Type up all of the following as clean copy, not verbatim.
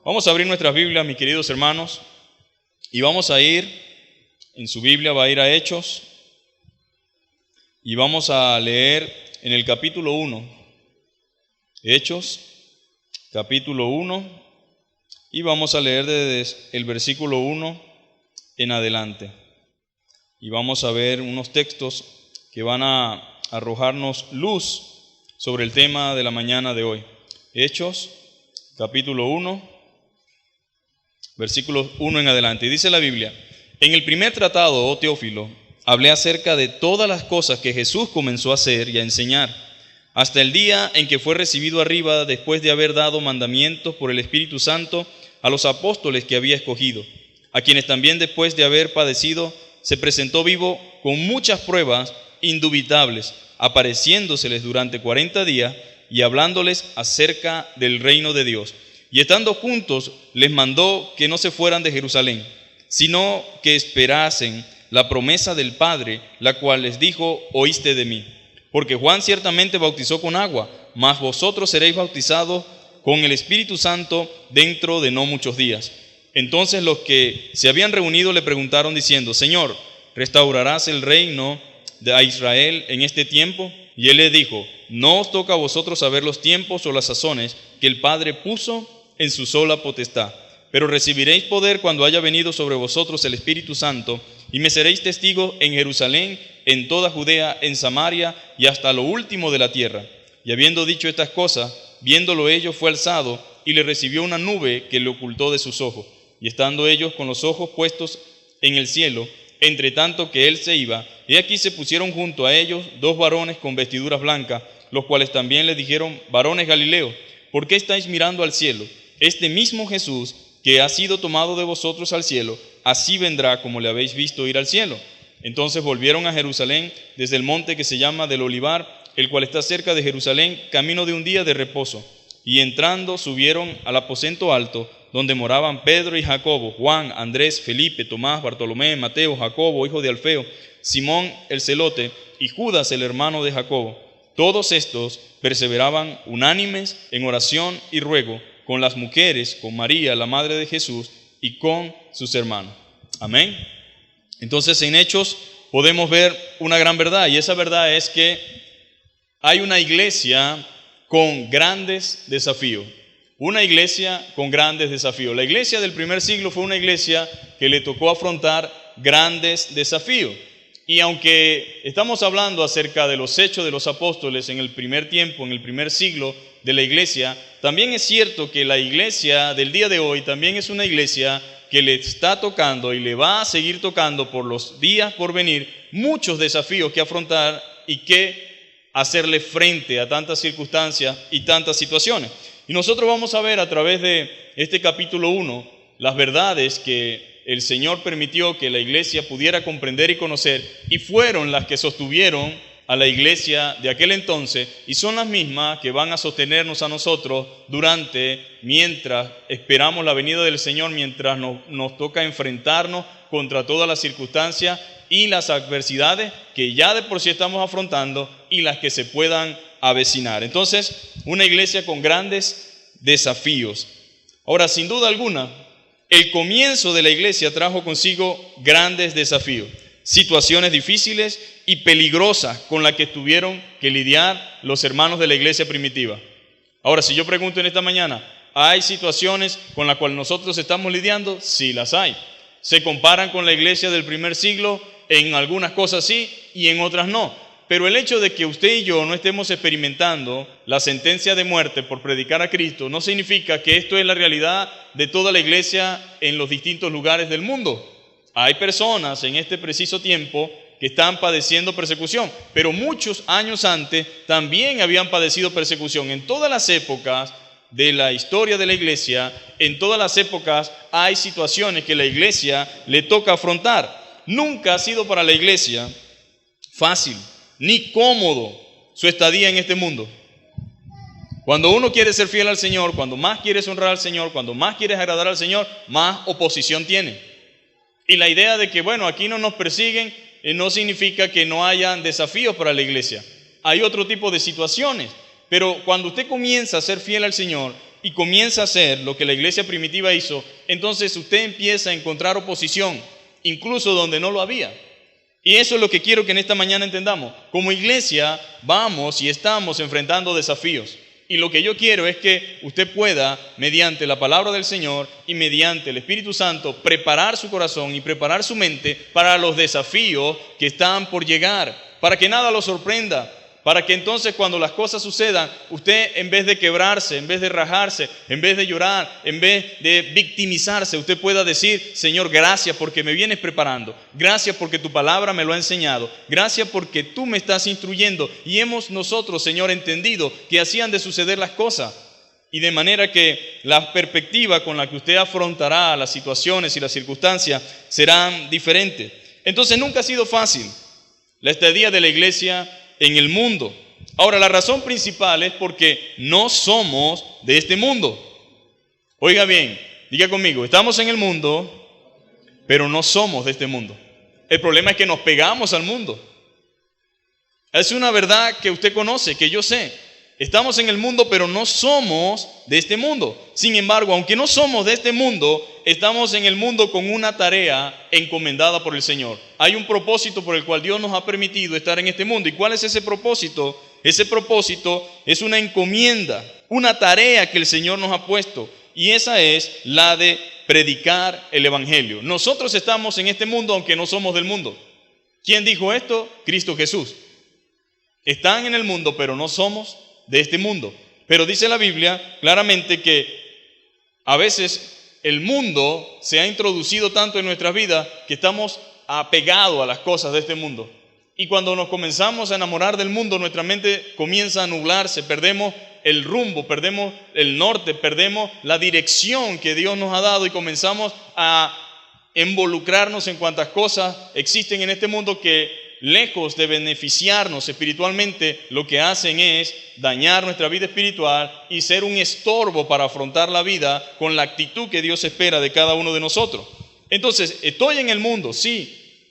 Vamos a abrir nuestras Biblias, mis queridos hermanos, y vamos a ir, en su Biblia va a ir a Hechos, y vamos a leer en el capítulo 1, Hechos, capítulo 1, y vamos a leer desde el versículo 1 en adelante. Y vamos a ver unos textos que van a arrojarnos luz sobre el tema de la mañana de hoy. Hechos, capítulo 1, versículos 1 en adelante. Y dice la Biblia: en el primer tratado, oh Teófilo, hablé acerca de todas las cosas que Jesús comenzó a hacer y a enseñar, hasta el día en que fue recibido arriba, después de haber dado mandamientos por el Espíritu Santo a los apóstoles que había escogido, a quienes también después de haber padecido, se presentó vivo con muchas pruebas indubitables, apareciéndoseles durante 40 días y hablándoles acerca del reino de Dios. Y estando juntos, les mandó que no se fueran de Jerusalén, sino que esperasen la promesa del Padre, la cual les dijo: oíste de mí. Porque Juan ciertamente bautizó con agua, mas vosotros seréis bautizados con el Espíritu Santo dentro de no muchos días. Entonces los que se habían reunido le preguntaron diciendo: Señor, ¿restaurarás el reino de Israel en este tiempo? Y él les dijo: no os toca a vosotros saber los tiempos o las sazones que el Padre puso en su sola potestad, pero recibiréis poder cuando haya venido sobre vosotros el Espíritu Santo, y me seréis testigos en Jerusalén, en toda Judea, en Samaria y hasta lo último de la tierra. Y habiendo dicho estas cosas, viéndolo ellos, fue alzado, y le recibió una nube que le ocultó de sus ojos. Y estando ellos con los ojos puestos en el cielo, entre tanto que él se iba, y aquí se pusieron junto a ellos dos varones con vestiduras blancas, los cuales también le dijeron: varones Galileos, ¿por qué estáis mirando al cielo? Este mismo Jesús que ha sido tomado de vosotros al cielo, así vendrá como le habéis visto ir al cielo. Entonces volvieron a Jerusalén desde el monte que se llama del Olivar, el cual está cerca de Jerusalén, camino de un día de reposo. Y entrando subieron al aposento alto, donde moraban Pedro y Jacobo, Juan, Andrés, Felipe, Tomás, Bartolomé, Mateo, Jacobo, hijo de Alfeo, Simón el celote, y Judas el hermano de Jacobo. Todos estos perseveraban unánimes en oración y ruego con las mujeres, con María, la madre de Jesús, y con sus hermanos. Amén. Entonces, en Hechos podemos ver una gran verdad, y esa verdad es que hay una iglesia con grandes desafíos. Una iglesia con grandes desafíos. La iglesia del primer siglo fue una iglesia que le tocó afrontar grandes desafíos. Y aunque estamos hablando acerca de los hechos de los apóstoles en el primer tiempo, en el primer siglo de la iglesia, también es cierto que la iglesia del día de hoy también es una iglesia que le está tocando y le va a seguir tocando por los días por venir muchos desafíos que afrontar y que hacerle frente a tantas circunstancias y tantas situaciones. Y nosotros vamos a ver a través de este capítulo 1 las verdades que el Señor permitió que la iglesia pudiera comprender y conocer, y fueron las que sostuvieron a la iglesia de aquel entonces, y son las mismas que van a sostenernos a nosotros mientras esperamos la venida del Señor, mientras nos toca enfrentarnos contra todas las circunstancias y las adversidades que ya de por sí estamos afrontando y las que se puedan avecinar. Entonces, una iglesia con grandes desafíos. Ahora, sin duda alguna, el comienzo de la iglesia trajo consigo grandes desafíos, situaciones difíciles y peligrosas con las que tuvieron que lidiar los hermanos de la iglesia primitiva. Ahora, si yo pregunto en esta mañana, ¿hay situaciones con las cuales nosotros estamos lidiando? Sí, las hay. ¿Se comparan con la iglesia del primer siglo? En algunas cosas sí y en otras no. Pero el hecho de que usted y yo no estemos experimentando la sentencia de muerte por predicar a Cristo no significa que esto es la realidad de toda la iglesia en los distintos lugares del mundo. Hay personas en este preciso tiempo que están padeciendo persecución, pero muchos años antes también habían padecido persecución. En todas las épocas de la historia de la iglesia, en todas las épocas hay situaciones que la iglesia le toca afrontar. Nunca ha sido para la iglesia fácil ni cómodo su estadía en este mundo. Cuando uno quiere ser fiel al Señor, cuando más quieres honrar al Señor, cuando más quieres agradar al Señor, más oposición tiene. Y la idea de que, bueno, aquí no nos persiguen, no significa que no hayan desafíos para la iglesia. Hay otro tipo de situaciones, pero cuando usted comienza a ser fiel al Señor y comienza a hacer lo que la iglesia primitiva hizo, entonces usted empieza a encontrar oposición, incluso donde no lo había. Y eso es lo que quiero que en esta mañana entendamos. Como iglesia vamos y estamos enfrentando desafíos. Y lo que yo quiero es que usted pueda, mediante la palabra del Señor y mediante el Espíritu Santo, preparar su corazón y preparar su mente para los desafíos que están por llegar, para que nada lo sorprenda, para que entonces cuando las cosas sucedan, usted en vez de quebrarse, en vez de rajarse, en vez de llorar, en vez de victimizarse, usted pueda decir: Señor, gracias porque me vienes preparando, gracias porque tu palabra me lo ha enseñado, gracias porque tú me estás instruyendo y hemos nosotros, Señor, entendido que así han de suceder las cosas. Y de manera que la perspectiva con la que usted afrontará las situaciones y las circunstancias serán diferentes. Entonces nunca ha sido fácil la estadía de la iglesia en el mundo. Ahora, la razón principal es porque no somos de este mundo. Oiga bien, diga conmigo: estamos en el mundo, pero no somos de este mundo. El problema es que nos pegamos al mundo. Es una verdad que usted conoce, que yo sé. Estamos en el mundo, pero no somos de este mundo. Sin embargo, aunque no somos de este mundo, estamos en el mundo con una tarea encomendada por el Señor. Hay un propósito por el cual Dios nos ha permitido estar en este mundo. ¿Y cuál es ese propósito? Ese propósito es una encomienda, una tarea que el Señor nos ha puesto. Y esa es la de predicar el Evangelio. Nosotros estamos en este mundo, aunque no somos del mundo. ¿Quién dijo esto? Cristo Jesús. Están en el mundo, pero no somos de este mundo. Pero dice la Biblia claramente que a veces el mundo se ha introducido tanto en nuestras vidas que estamos apegados a las cosas de este mundo. Y cuando nos comenzamos a enamorar del mundo, nuestra mente comienza a nublarse, perdemos el rumbo, perdemos el norte, perdemos la dirección que Dios nos ha dado y comenzamos a involucrarnos en cuantas cosas existen en este mundo que, lejos de beneficiarnos espiritualmente, lo que hacen es dañar nuestra vida espiritual y ser un estorbo para afrontar la vida con la actitud que Dios espera de cada uno de nosotros. Entonces, estoy en el mundo, sí.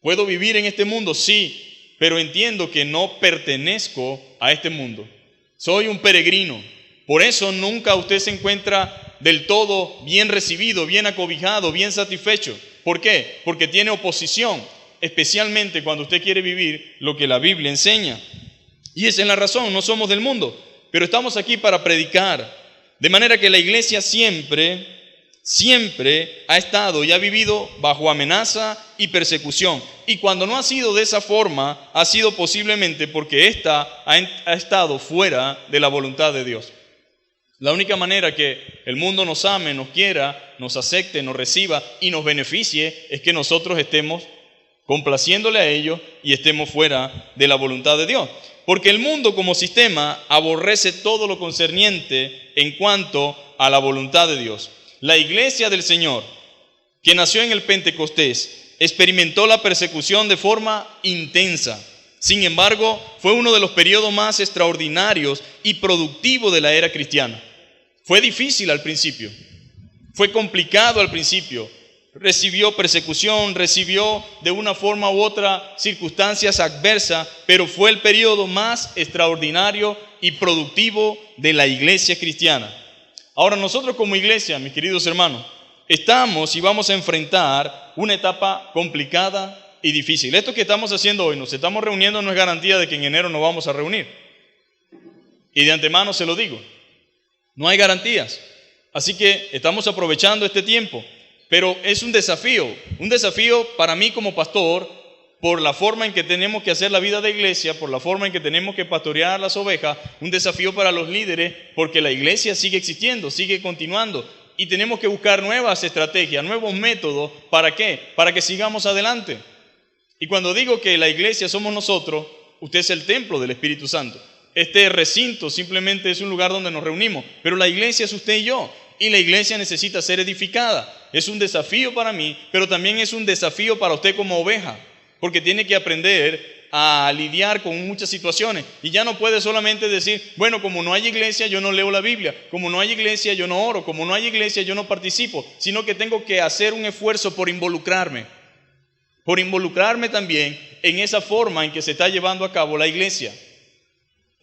Puedo vivir en este mundo, sí. Pero entiendo que no pertenezco a este mundo. Soy un peregrino. Por eso nunca usted se encuentra del todo bien recibido, bien acobijado, bien satisfecho. ¿Por qué? Porque tiene oposición. Especialmente cuando usted quiere vivir lo que la Biblia enseña. Y esa es la razón, no somos del mundo, pero estamos aquí para predicar. De manera que la iglesia siempre ha estado y ha vivido bajo amenaza y persecución. Y cuando no ha sido de esa forma, ha sido posiblemente porque ésta ha estado fuera de la voluntad de Dios. La única manera que el mundo nos ame, nos quiera, nos acepte, nos reciba y nos beneficie es que nosotros estemos complaciéndole a ellos y estemos fuera de la voluntad de Dios. Porque el mundo como sistema aborrece todo lo concerniente en cuanto a la voluntad de Dios. La iglesia del Señor, que nació en el Pentecostés, experimentó la persecución de forma intensa. Sin embargo, fue uno de los periodos más extraordinarios y productivos de la era cristiana. Fue difícil al principio, fue complicado al principio. Recibió persecución, recibió de una forma u otra circunstancias adversas, pero fue el periodo más extraordinario y productivo de la iglesia cristiana. Ahora nosotros como iglesia, mis queridos hermanos, estamos y vamos a enfrentar una etapa complicada y difícil. Esto que estamos haciendo hoy, nos estamos reuniendo, no es garantía de que en enero nos vamos a reunir. Y de antemano se lo digo, no hay garantías. Así que estamos aprovechando este tiempo. Pero es un desafío para mí como pastor, por la forma en que tenemos que hacer la vida de iglesia, por la forma en que tenemos que pastorear las ovejas, un desafío para los líderes, porque la iglesia sigue existiendo, sigue continuando, y tenemos que buscar nuevas estrategias, nuevos métodos. ¿Para qué? Para que sigamos adelante. Y cuando digo que la iglesia somos nosotros, usted es el templo del Espíritu Santo. Este recinto simplemente es un lugar donde nos reunimos, pero la iglesia es usted y yo. Y la iglesia necesita ser edificada. Es un desafío para mí, pero también es un desafío para usted como oveja, porque tiene que aprender a lidiar con muchas situaciones. Y ya no puede solamente decir, bueno, como no hay iglesia, yo no leo la Biblia. Como no hay iglesia, yo no oro. Como no hay iglesia, yo no participo. Sino que tengo que hacer un esfuerzo por involucrarme también en esa forma en que se está llevando a cabo la iglesia.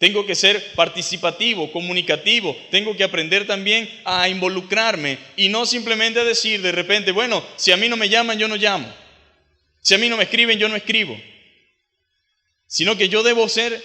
Tengo que ser participativo, comunicativo. Tengo que aprender también a involucrarme y no simplemente decir de repente, bueno, si a mí no me llaman, yo no llamo. Si a mí no me escriben, yo no escribo. Sino que yo debo ser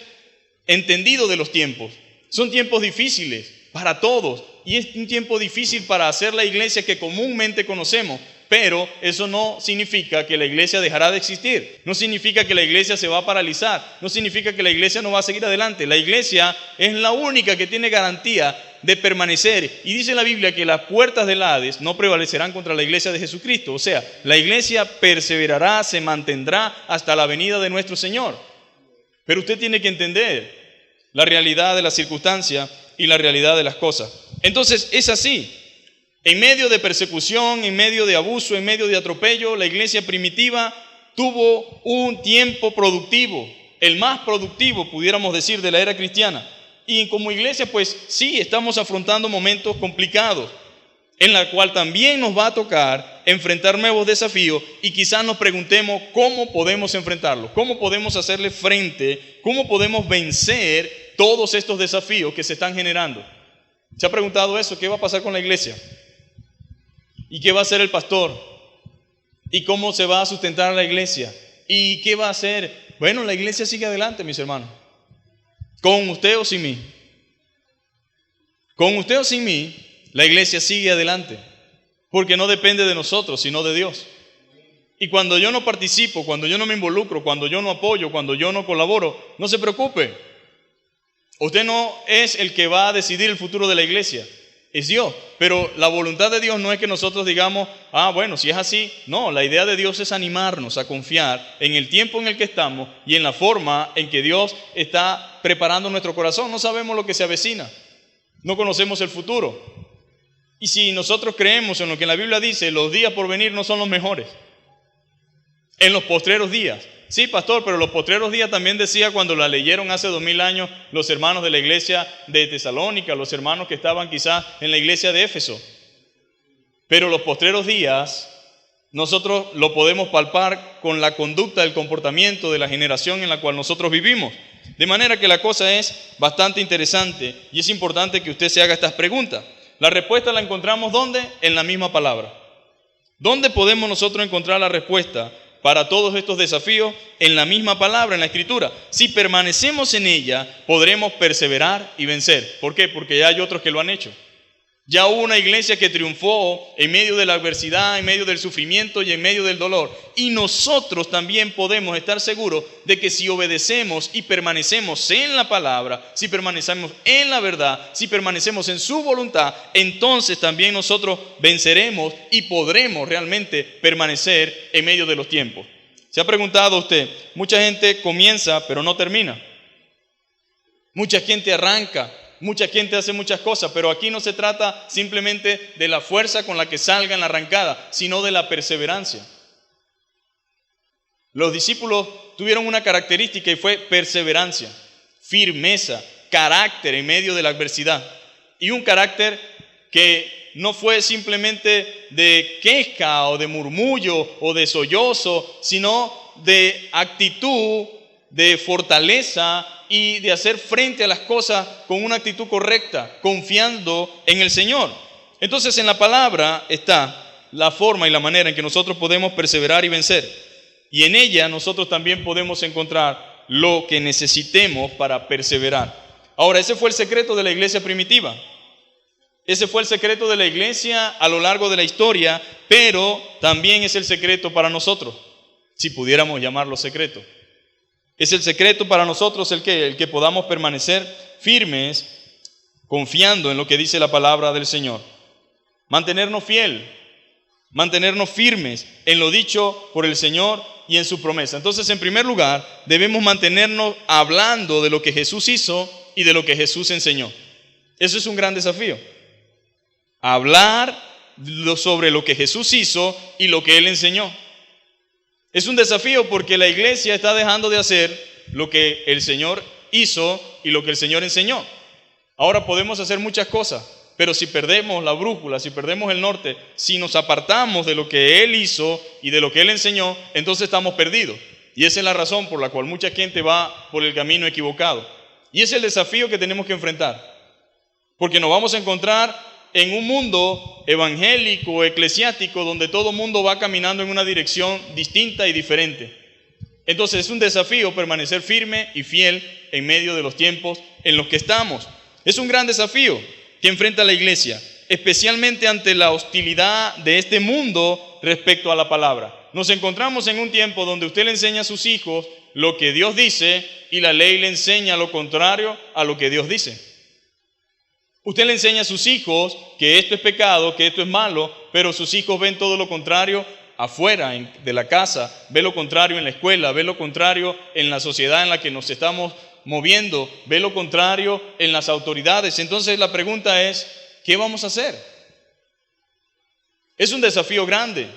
entendido de los tiempos. Son tiempos difíciles para todos y es un tiempo difícil para hacer la iglesia que comúnmente conocemos. Pero eso no significa que la iglesia dejará de existir. No significa que la iglesia se va a paralizar. No significa que la iglesia no va a seguir adelante. La iglesia es la única que tiene garantía de permanecer. Y dice la Biblia que las puertas del Hades no prevalecerán contra la iglesia de Jesucristo. O sea, la iglesia perseverará, se mantendrá hasta la venida de nuestro Señor. Pero usted tiene que entender la realidad de la circunstancia y la realidad de las cosas. Entonces, es así. En medio de persecución, en medio de abuso, en medio de atropello, la iglesia primitiva tuvo un tiempo productivo, el más productivo, pudiéramos decir, de la era cristiana. Y como iglesia, pues sí, estamos afrontando momentos complicados, en la cual también nos va a tocar enfrentar nuevos desafíos y quizás nos preguntemos cómo podemos enfrentarlos, cómo podemos hacerle frente, cómo podemos vencer todos estos desafíos que se están generando. ¿Se ha preguntado eso? ¿Qué va a pasar con la iglesia? ¿Y qué va a hacer el pastor? ¿Y cómo se va a sustentar la iglesia? ¿Y qué va a hacer? Bueno, la iglesia sigue adelante, mis hermanos. Con usted o sin mí. Con usted o sin mí, la iglesia sigue adelante. Porque no depende de nosotros, sino de Dios. Y cuando yo no participo, cuando yo no me involucro, cuando yo no apoyo, cuando yo no colaboro, no se preocupe. Usted no es el que va a decidir el futuro de la iglesia. Es Dios, pero la voluntad de Dios no es que nosotros digamos, bueno, si es así. No, la idea de Dios es animarnos a confiar en el tiempo en el que estamos y en la forma en que Dios está preparando nuestro corazón. No sabemos lo que se avecina, no conocemos el futuro. Y si nosotros creemos en lo que la Biblia dice, los días por venir no son los mejores. En los postreros días. Sí, pastor, pero los postreros días también decía cuando la leyeron hace 2000 años los hermanos de la iglesia de Tesalónica, los hermanos que estaban quizás en la iglesia de Éfeso. Pero los postreros días nosotros lo podemos palpar con la conducta, el comportamiento de la generación en la cual nosotros vivimos. De manera que la cosa es bastante interesante y es importante que usted se haga estas preguntas. La respuesta la encontramos ¿dónde? En la misma palabra. ¿Dónde podemos nosotros encontrar la respuesta para todos estos desafíos? En la misma palabra, en la Escritura. Si permanecemos en ella, podremos perseverar y vencer. ¿Por qué? Porque ya hay otros que lo han hecho. Ya hubo una iglesia que triunfó en medio de la adversidad, en medio del sufrimiento y en medio del dolor. Y nosotros también podemos estar seguros de que si obedecemos y permanecemos en la palabra, si permanecemos en la verdad, si permanecemos en su voluntad, entonces también nosotros venceremos y podremos realmente permanecer en medio de los tiempos. ¿Se ha preguntado usted? Mucha gente comienza pero no termina. Mucha gente arranca. Mucha gente hace muchas cosas, pero aquí no se trata simplemente de la fuerza con la que salga en la arrancada, sino de la perseverancia. Los discípulos tuvieron una característica y fue perseverancia, firmeza, carácter en medio de la adversidad. Y un carácter que no fue simplemente de queja o de murmullo o de sollozo, sino de actitud, de fortaleza y de hacer frente a las cosas con una actitud correcta, confiando en el Señor. Entonces en la palabra está la forma y la manera en que nosotros podemos perseverar y vencer. Y en ella nosotros también podemos encontrar lo que necesitemos para perseverar. Ahora, ese fue el secreto de la iglesia primitiva. Ese fue el secreto de la iglesia a lo largo de la historia, pero también es el secreto para nosotros, si pudiéramos llamarlo secreto. Es el secreto para nosotros el que podamos permanecer firmes, confiando en lo que dice la palabra del Señor. Mantenernos mantenernos firmes en lo dicho por el Señor y en su promesa. Entonces, en primer lugar, debemos mantenernos hablando de lo que Jesús hizo y de lo que Jesús enseñó. Eso es un gran desafío. Hablar sobre lo que Jesús hizo y lo que Él enseñó. Es un desafío porque la iglesia está dejando de hacer lo que el Señor hizo y lo que el Señor enseñó. Ahora podemos hacer muchas cosas, pero si perdemos la brújula, si perdemos el norte, si nos apartamos de lo que Él hizo y de lo que Él enseñó, entonces estamos perdidos. Y esa es la razón por la cual mucha gente va por el camino equivocado. Y es el desafío que tenemos que enfrentar. Porque nos vamos a encontrar en un mundo evangélico, eclesiástico, donde todo el mundo va caminando en una dirección distinta y diferente. Entonces es un desafío permanecer firme y fiel en medio de los tiempos en los que estamos. Es un gran desafío que enfrenta la iglesia, especialmente ante la hostilidad de este mundo respecto a la palabra. Nos encontramos en un tiempo donde usted le enseña a sus hijos lo que Dios dice y la ley le enseña lo contrario a lo que Dios dice. Usted le enseña a sus hijos que esto es pecado, que esto es malo, pero sus hijos ven todo lo contrario afuera de la casa, ve lo contrario en la escuela, ve lo contrario en la sociedad en la que nos estamos moviendo, ve lo contrario en las autoridades. Entonces la pregunta es, ¿qué vamos a hacer? Es un desafío grande.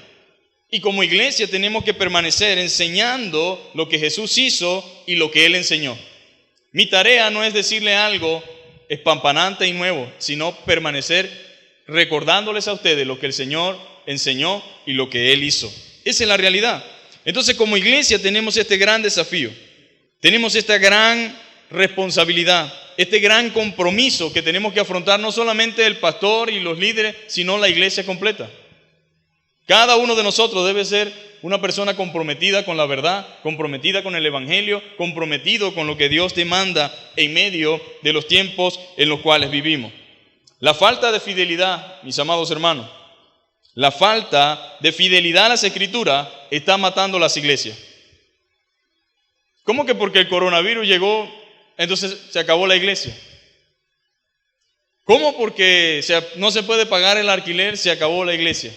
Y como iglesia tenemos que permanecer enseñando lo que Jesús hizo y lo que Él enseñó. Mi tarea no es decirle algo espampanante y nuevo, sino permanecer recordándoles a ustedes lo que el Señor enseñó y lo que Él hizo. Esa es la realidad. Entonces, como iglesia tenemos este gran desafío, tenemos esta gran responsabilidad, este gran compromiso que tenemos que afrontar no solamente el pastor y los líderes, sino la iglesia completa. Cada uno de nosotros debe ser una persona comprometida con la verdad, comprometida con el evangelio, comprometido con lo que Dios demanda en medio de los tiempos en los cuales vivimos. La falta de fidelidad, mis amados hermanos, la falta de fidelidad a las Escrituras está matando las iglesias. ¿Cómo que porque el coronavirus llegó, entonces se acabó la iglesia? ¿Cómo porque no se puede pagar el alquiler se acabó la iglesia?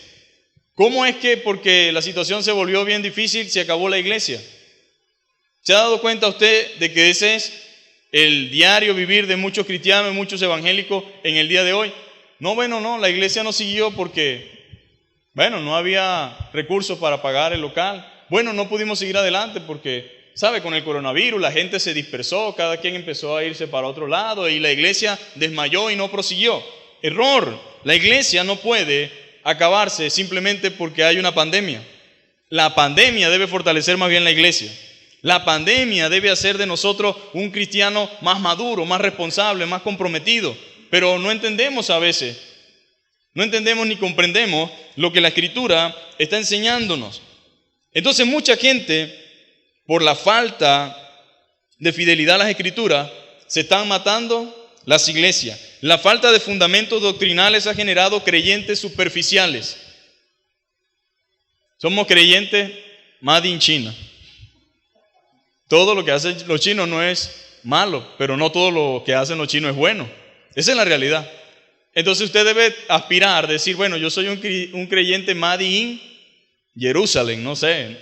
¿Cómo es que porque la situación se volvió bien difícil se acabó la iglesia? ¿Se ha dado cuenta usted de que ese es el diario vivir de muchos cristianos y muchos evangélicos en el día de hoy? No, la iglesia no siguió porque, no había recursos para pagar el local. No pudimos seguir adelante porque, con el coronavirus la gente se dispersó, cada quien empezó a irse para otro lado y la iglesia desmayó y no prosiguió. Error, la iglesia no puede acabarse simplemente porque hay una pandemia. La pandemia debe fortalecer más bien la iglesia. La pandemia debe hacer de nosotros un cristiano más maduro, más responsable, más comprometido. Pero no entendemos a veces, no entendemos ni comprendemos lo que la Escritura está enseñándonos. Entonces mucha gente, por la falta de fidelidad a las Escrituras, se están matando las iglesias. La falta de fundamentos doctrinales ha generado creyentes superficiales. Somos creyentes made in China. Todo lo que hacen los chinos no es malo, pero no todo lo que hacen los chinos es bueno. Esa es la realidad. Entonces usted debe aspirar, decir, yo soy un creyente made in Jerusalén, no sé,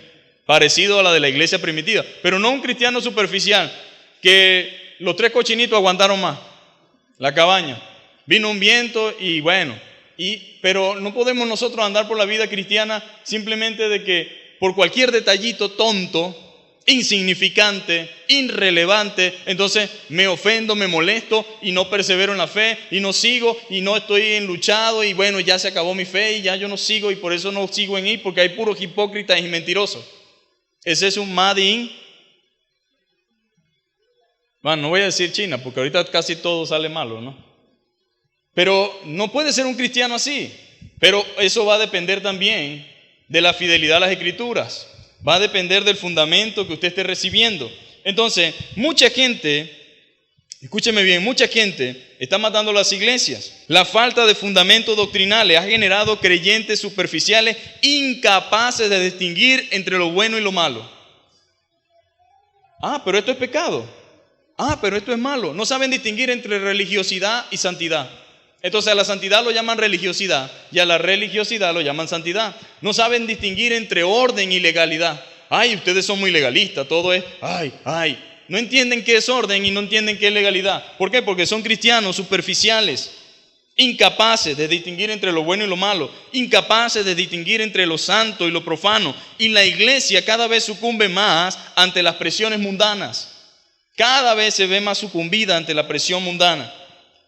parecido a la de la iglesia primitiva, pero no un cristiano superficial, que los 3 cochinitos aguantaron más la cabaña. Vino un viento pero no podemos nosotros andar por la vida cristiana simplemente de que por cualquier detallito tonto, insignificante, irrelevante, entonces me ofendo, me molesto y no persevero en la fe y no sigo y no estoy enluchado y ya se acabó mi fe y ya yo no sigo y por eso no sigo en ir porque hay puros hipócritas y mentirosos. Ese es un made in. No voy a decir China, porque ahorita casi todo sale malo, ¿no? Pero no puede ser un cristiano así. Pero eso va a depender también de la fidelidad a las Escrituras. Va a depender del fundamento que usted esté recibiendo. Entonces, mucha gente, escúcheme bien, mucha gente está matando las iglesias. La falta de fundamentos doctrinales ha generado creyentes superficiales incapaces de distinguir entre lo bueno y lo malo. Pero esto es pecado. Pero esto es malo. No saben distinguir entre religiosidad y santidad. Entonces a la santidad lo llaman religiosidad y a la religiosidad lo llaman santidad. No saben distinguir entre orden y legalidad. Ustedes son muy legalistas, todo es, No entienden qué es orden y no entienden qué es legalidad. ¿Por qué? Porque son cristianos superficiales, incapaces de distinguir entre lo bueno y lo malo, incapaces de distinguir entre lo santo y lo profano. Y la iglesia cada vez sucumbe más ante las presiones mundanas. Cada vez se ve más sucumbida ante la presión mundana.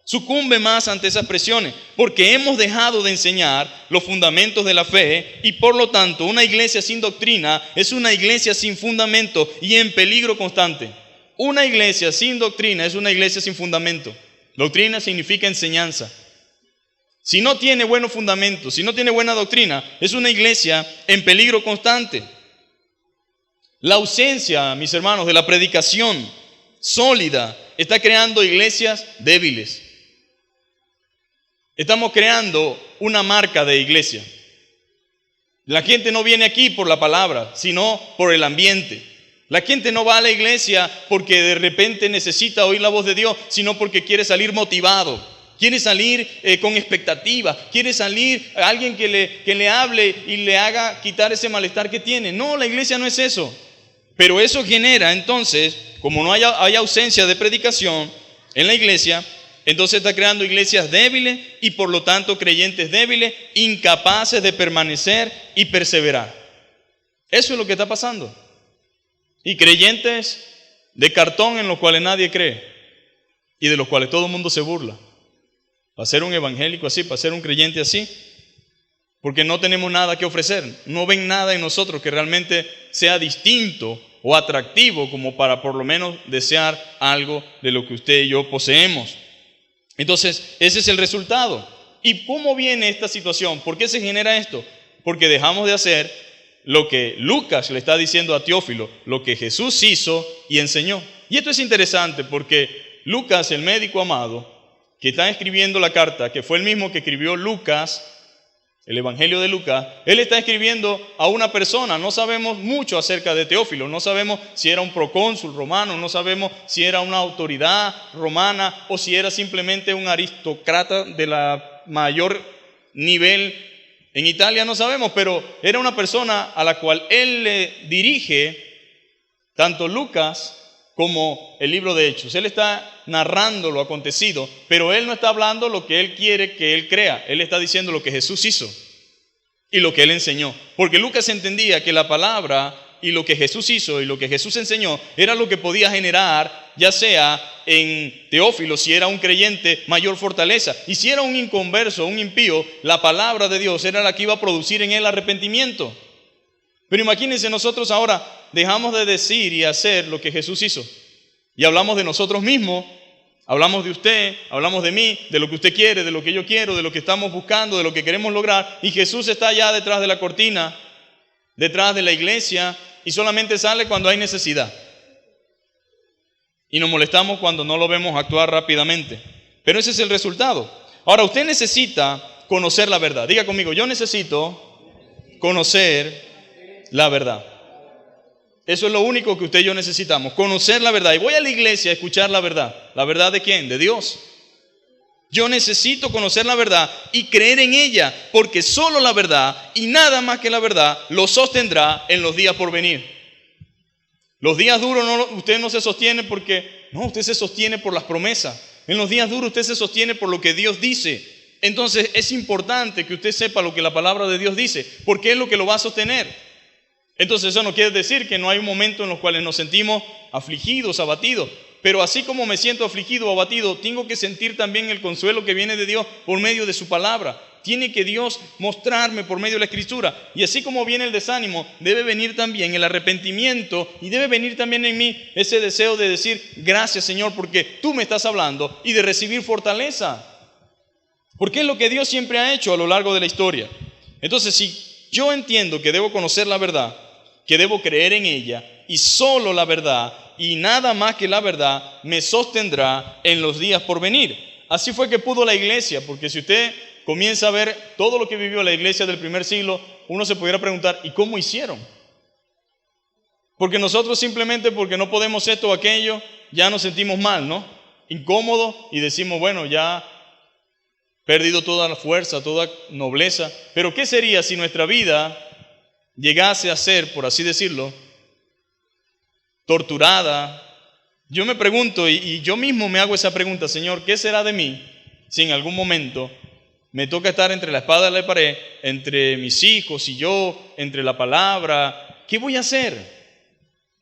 Sucumbe más ante esas presiones porque hemos dejado de enseñar los fundamentos de la fe y por lo tanto una iglesia sin doctrina es una iglesia sin fundamento y en peligro constante. Una iglesia sin doctrina es una iglesia sin fundamento. Doctrina significa enseñanza. Si no tiene buenos fundamentos, si no tiene buena doctrina, es una iglesia en peligro constante. La ausencia, mis hermanos, de la predicación sólida está creando iglesias débiles. Estamos creando una marca de iglesia. La gente no viene aquí por la palabra, sino por el ambiente. La gente no va a la iglesia porque de repente necesita oír la voz de Dios, sino porque quiere salir motivado, quiere salir con expectativa, quiere salir a alguien que le hable y le haga quitar ese malestar que tiene. No, la iglesia no es eso. Pero eso genera entonces, como no hay ausencia de predicación en la iglesia, entonces está creando iglesias débiles y por lo tanto creyentes débiles, incapaces de permanecer y perseverar. Eso es lo que está pasando. Y creyentes de cartón en los cuales nadie cree y de los cuales todo el mundo se burla. Para ser un evangélico así, para ser un creyente así, porque no tenemos nada que ofrecer. No ven nada en nosotros que realmente sea distinto o atractivo como para por lo menos desear algo de lo que usted y yo poseemos. Entonces, ese es el resultado. ¿Y cómo viene esta situación? ¿Por qué se genera esto? Porque dejamos de hacer lo que Lucas le está diciendo a Teófilo, lo que Jesús hizo y enseñó. Y esto es interesante porque Lucas, el médico amado, que está escribiendo la carta, que fue el mismo que escribió Lucas, el Evangelio de Lucas, él está escribiendo a una persona. No sabemos mucho acerca de Teófilo, no sabemos si era un procónsul romano, no sabemos si era una autoridad romana o si era simplemente un aristócrata de la mayor nivel en Italia, no sabemos, pero era una persona a la cual él le dirige tanto Lucas como el libro de Hechos. Él está narrando lo acontecido, pero él no está hablando lo que él quiere que él crea. Él está diciendo lo que Jesús hizo y lo que él enseñó. Porque Lucas entendía que la palabra y lo que Jesús hizo y lo que Jesús enseñó era lo que podía generar, ya sea en Teófilo, si era un creyente, mayor fortaleza. Y si era un inconverso, un impío, la palabra de Dios era la que iba a producir en él arrepentimiento. Pero imagínense, nosotros ahora dejamos de decir y hacer lo que Jesús hizo. Y hablamos de nosotros mismos, hablamos de usted, hablamos de mí, de lo que usted quiere, de lo que yo quiero, de lo que estamos buscando, de lo que queremos lograr. Y Jesús está allá detrás de la cortina, detrás de la iglesia, y solamente sale cuando hay necesidad. Y nos molestamos cuando no lo vemos actuar rápidamente. Pero ese es el resultado. Ahora, usted necesita conocer la verdad. Diga conmigo, yo necesito conocer la verdad. Eso es lo único que usted y yo necesitamos, conocer la verdad. Y voy a la iglesia a escuchar la verdad. ¿La verdad de quién? De Dios. Yo necesito conocer la verdad y creer en ella, porque solo la verdad y nada más que la verdad lo sostendrá en los días por venir. Los días duros usted no se sostiene porque, no, usted se sostiene por las promesas. En los días duros usted se sostiene por lo que Dios dice. Entonces es importante que usted sepa lo que la palabra de Dios dice, porque es lo que lo va a sostener. Entonces eso no quiere decir que no hay un momento en los cuales nos sentimos afligidos, abatidos. Pero así como me siento afligido o abatido, tengo que sentir también el consuelo que viene de Dios por medio de su palabra. Tiene que Dios mostrarme por medio de la Escritura. Y así como viene el desánimo, debe venir también el arrepentimiento y debe venir también en mí ese deseo de decir, gracias Señor, porque tú me estás hablando, y de recibir fortaleza. Porque es lo que Dios siempre ha hecho a lo largo de la historia. Entonces, si yo entiendo que debo conocer la verdad, que debo creer en ella, y solo la verdad, y nada más que la verdad, me sostendrá en los días por venir. Así fue que pudo la iglesia, porque si usted comienza a ver todo lo que vivió la iglesia del primer siglo, uno se pudiera preguntar, ¿y cómo hicieron? Porque nosotros simplemente porque no podemos esto o aquello, ya nos sentimos mal, ¿no? Incómodos, y decimos, bueno, ya perdido toda la fuerza, toda nobleza. Pero ¿qué sería si nuestra vida llegase a ser, por así decirlo, torturada? Yo me pregunto, y yo mismo me hago esa pregunta, Señor, ¿qué será de mí si en algún momento me toca estar entre la espada y la pared, entre mis hijos y yo, entre la palabra? ¿Qué voy a hacer?